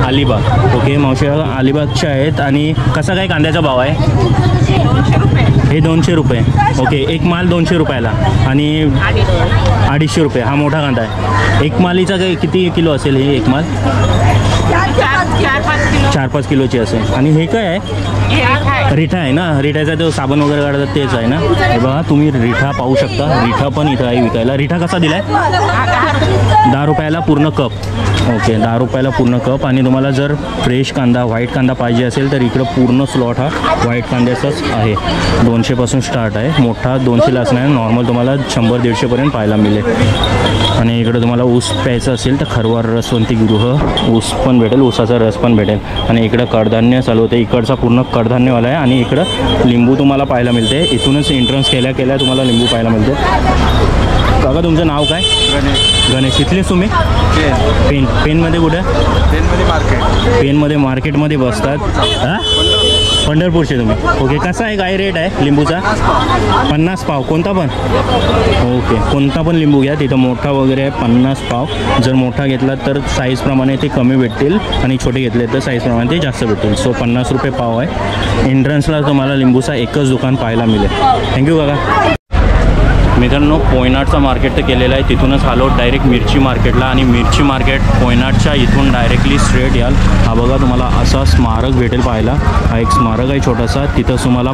अलिबाग. ओके मावशी अलिबागच्या आहेत. आणि कसा काय कांद्याचा भाव आहे? 200 रुपये. हे 200 रुपये. ओके एक माल 200 रुपयाला. आणि 250 रुपये हा मोठा कांदा आहे. एक मालीचा काही किती किलो असेल? हे एक माल 4-5 किलोची असेल. आणि हे काय आहे? रिठा आहे ना? रिठाचा तो साबण वगैरे काढतात तेच आहे ना? हे बघा तुम्ही रिठा पाहू शकता. रिठा पण इथं आहे विकायला. रिठा कसा दिला आहे? 10 रुपयाला पूर्ण कप. ओके 10 रुपयाला पूर्ण कप. आणि तुम्हाला जर फ्रेश कांदा व्हाईट कांदा पाहिजे असेल तर इकडं पूर्ण स्लॉट हा व्हाईट कांद्याचाच आहे. 200पासून स्टार्ट आहे. मोठा 200ला असणार. नॉर्मल तुम्हाला 100-150पर्यंत पाहायला मिळेल. आणि इकडं तुम्हाला ऊस प्यायचं असेल तर खरवार रसवंती गृह ऊस पण भेटेल. ऊसाचा रस पण भेटेल. आणि इकडं कडधान्य चालू होते. इकडचा पूर्ण कडधान्यवाला आहे. आणि इकडं लिंबू तुम्हाला पाहायला मिळते. इथूनच एंट्रन्स केल्या तुम्हाला लिंबू पाहायला मिळते. काका काका तुमचं नाव काय? गणेश. इथलेच तुम्ही? पेनमध्ये कुठं? पेनमध्ये मार्केटमध्ये बसतात. हां, पंढरपूरचे तुम्ही. ओके. कसा आहे, काय रेट आहे लिंबूचा? 50 पाव. कोणता पण? ओके, कोणता पण लिंबू घ्या. तिथं मोठा वगैरे आहे 50 पाव. जर मोठा घेतला तर साईजप्रमाणे ते कमी भेटतील आणि छोटे घेतले तर साईजप्रमाणे ते जास्त भेटतील. सो 50 रुपये पाव आहे. एंट्रन्सला तुम्हाला लिंबूचा एकच दुकान पाहायला मिळेल. थँक्यू काका. मित्रांनो, पोयनाडचं मार्केट तर केलेलं आहे. तिथूनच आलो डायरेक्ट मिरची मार्केटला आणि मिरची मार्केट पोयनाडच्या इथून डायरेक्टली स्ट्रेट याल. हा बघा तुम्हाला असा स्मारक भेटेल पाहायला. हा एक स्मारक आहे छोटासा. तिथं तुम्हाला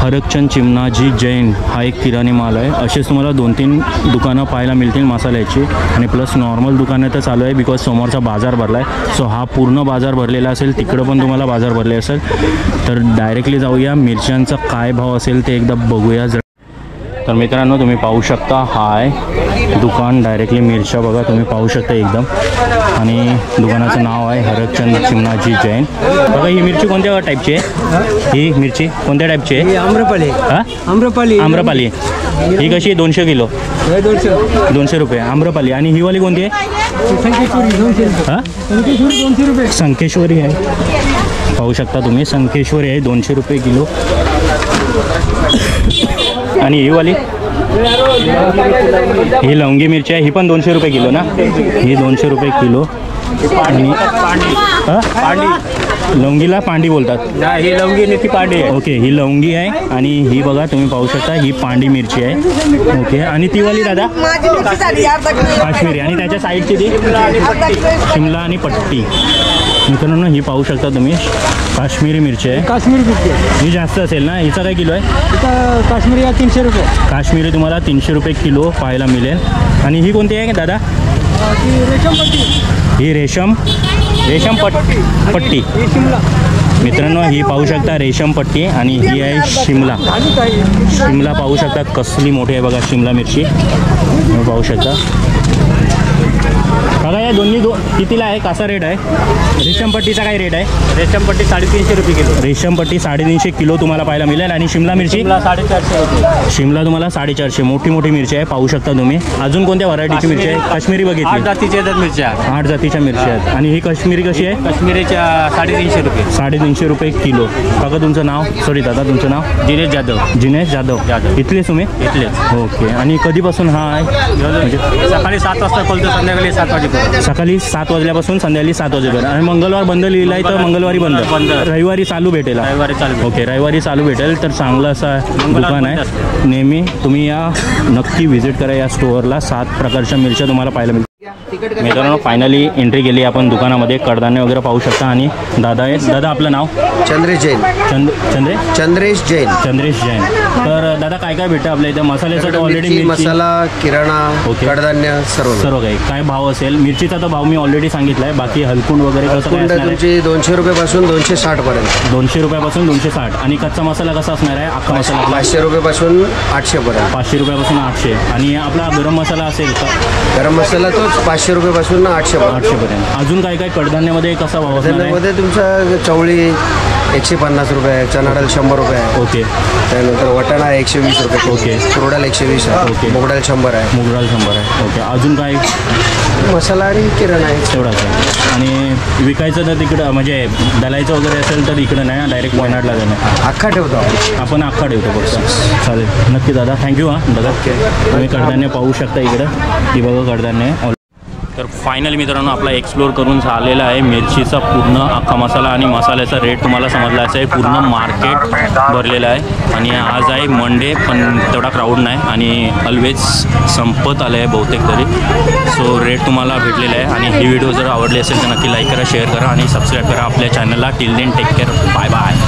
हरकचंद चिमणाजी जैन हा एक किराणे माल आहे. असेच तुम्हाला 2-3 दुकानं पाहायला मिळतील मसाल्याची आणि प्लस नॉर्मल दुकानं तर चालू आहे बिकॉज समोरचा बाजार भरला आहे. सो हा पूर्ण बाजार भरलेला असेल. तिकडं पण तुम्हाला बाजार भरले असेल तर डायरेक्टली जाऊया. मिरच्यांचा काय भाव असेल ते एकदा बघूया. तर मित्रांनो, तुम्ही पाहू शकता हा आहे दुकान. डायरेक्टली मिरच्या बघा तुम्ही पाहू शकता एकदम. आणि दुकानाचं नाव आहे हरकचंद चिमणाजी जैन. बघा ही मिरची कोणत्या टाईपची आहे? ही मिरची कोणत्या टाईपची आहे? आम्रपाली. हां, आम्रपाली. ही कशी आहे? 200 किलो. 200 रुपये आम्रपाली. आणि ही वाली कोणती आहे? हां, संकेश्वरी आहे. पाहू शकता तुम्ही संकेश्वरी आहे. 200 रुपये किलो. आणि ही वाली ही लवंगी मिरची आहे. ही पण 200 रुपये किलो ना? ही 200 रुपये किलो. आणि लवंगीला पांडी बोलतात. ही लवंगी ती पांडी आहे. ओके, ही लवंगी आहे. आणि ही बघा तुम्ही पाहू शकता ही पांडी मिरची आहे. ओके. आणि ती वाली दादा काश्मीरी. आणि त्याच्या साईडची ती शिमला आणि पट्टी. मित्रांनो, ही पाहू शकता तुम्ही काश्मीरी मिरची आहे. काश्मीरी मिरची ही जास्त असेल ना? हिचा काय किलो आहे? काश्मीरी 300 रुपये. काश्मीरी तुम्हाला 300 रुपये किलो पाहायला मिळेल. आणि ही कोणती आहे दादा? ही रेशम पट्टी. मित्रांनो, ही पाहू शकता रेशम पट्टी. आणि ही आहे शिमला पाहू शकता कसली मोठी आहे बघा शिमला मिरची. तुम्ही पाहू शकता. बघा या दोन्ही कितीला आहे? कसा रेट आहे? रेशमपट्टीचा काय रेट आहे? रेशमपट्टी 350 रुपये किलो. रेशमपट्टी 350 किलो तुम्हाला पाहायला मिळेल. आणि शिमला मिरची 450 रुपये. शिमला तुम्हाला 450. मोठी मिरची आहे पाहू शकता तुम्ही. अजून कोणत्या व्हरायटीची मिरची आहे? काश्मीरी बघितली. 8 जातीच्या मिरच्या. 8 जातीच्या मिरच्या आहेत. आणि ही काश्मीरी कशी आहे? काश्मीरीच्या 350 रुपये. 350 रुपये किलो. काका तुमचं नाव? सॉरी दादा तुमचं नाव? जिनेश जाधव. इथलेच तुम्ही? इथलेच. ओके. आणि कधीपासून हा आहे? म्हणजे सकाळी 7 वाजता खोलतो, संध्याकाळी 7 वाजेपर्यंत. सकाळी 7 वाजल्यापासून संध्याकाळी 7 वाजेपर्यंत. आणि मंगळवार बंद लिहिला आहे तर मंगळवारी बंद. रविवारी चालू भेटेल. रविवारी चालू. ओके, रविवारी चालू भेटेल. तर चांगलं असं दुकान आहे. नेहमी तुम्ही या नक्की व्हिजिट करा या स्टोअरला. 7 प्रकारच्या मिरच्या तुम्हाला पाहायला मिळतील. मित्रांनो, फायनली एंट्री केली आपण दुकानामध्ये. कडधान्य वगैरे पाहू शकता. आणि दादा आहे. दादा आपलं नाव? चंद्रेश जैन. चंद्रेश जैन. तर दादा काय काय भेटतं आपल्या इथं? मसाल्याचं तर ऑलरेडी मसाला, किराणा, ओके, कडधान्य सर्व काही. काय भाव असेल? मिरचीचा तर भाव मी ऑलरेडी सांगितला आहे. बाकी हलकुंड वगैरे कसं काय असणार आहे? तुमची 200 रुपयापासून 260 पर्यंत. 200 रुपयापासून 260. आणि कच्चा मसाला कसा असणार आहे? अख्खा मसाला 500 रुपयापासून 800 पर्यंत. 500 रुपयापासून 800. आणि आपला गरम मसाला असेल का? गरम मसाला तोच 500 रुपयापासून 800 पर्यंत. अजून काय काय कडधान्यामध्ये कसा भाव असणार आहे? मध्ये तुमचा चवळी 150 रुपये, चणा डाळ 100 रुपये. ओके. त्यानंतर वाटाणा 120 रुपये. ओके. तुरडाळ 120 आहे. ओके. मूग डाळ 100 आहे. मूग डाळ 100 आहे. ओके. अजून काय? मसाला आणि किराणा आहे तेवढाच आहे. आणि विकायचं तर तिकडं म्हणजे दलायचं वगैरे असेल तर इकडं नाही, डायरेक्ट पोयनाडला जाणं. अख्खा ठेवतो आपण अख्खा ठेवतो फक्त. चालेल. नक्की दादा. थँक्यू. हां दादा. तुम्ही कडधान्य पाहू शकता इकडं. ही बघा कडधान्य. तर फायनली मित्रांनो, आपला एक्सप्लोर करून झालेला आहे. मिरचीचा पूर्ण अख्खा मसाला आणि मसाल्याचा रेट तुम्हाला समजला असेल. पूर्ण मार्केट भरलेलं आहे. आणि आज आहे मंडे, पण तेवढा क्राऊड नाही. आणि ऑलवेज संपत आलं आहे बहुतेक तरी. सो रेट तुम्हाला भेटलेला आहे. आणि ही व्हिडिओ जर आवडली असेल तर नक्की लाईक करा, शेअर करा आणि सबस्क्राईब करा आपल्या चॅनलला. Till then take care. Bye bye.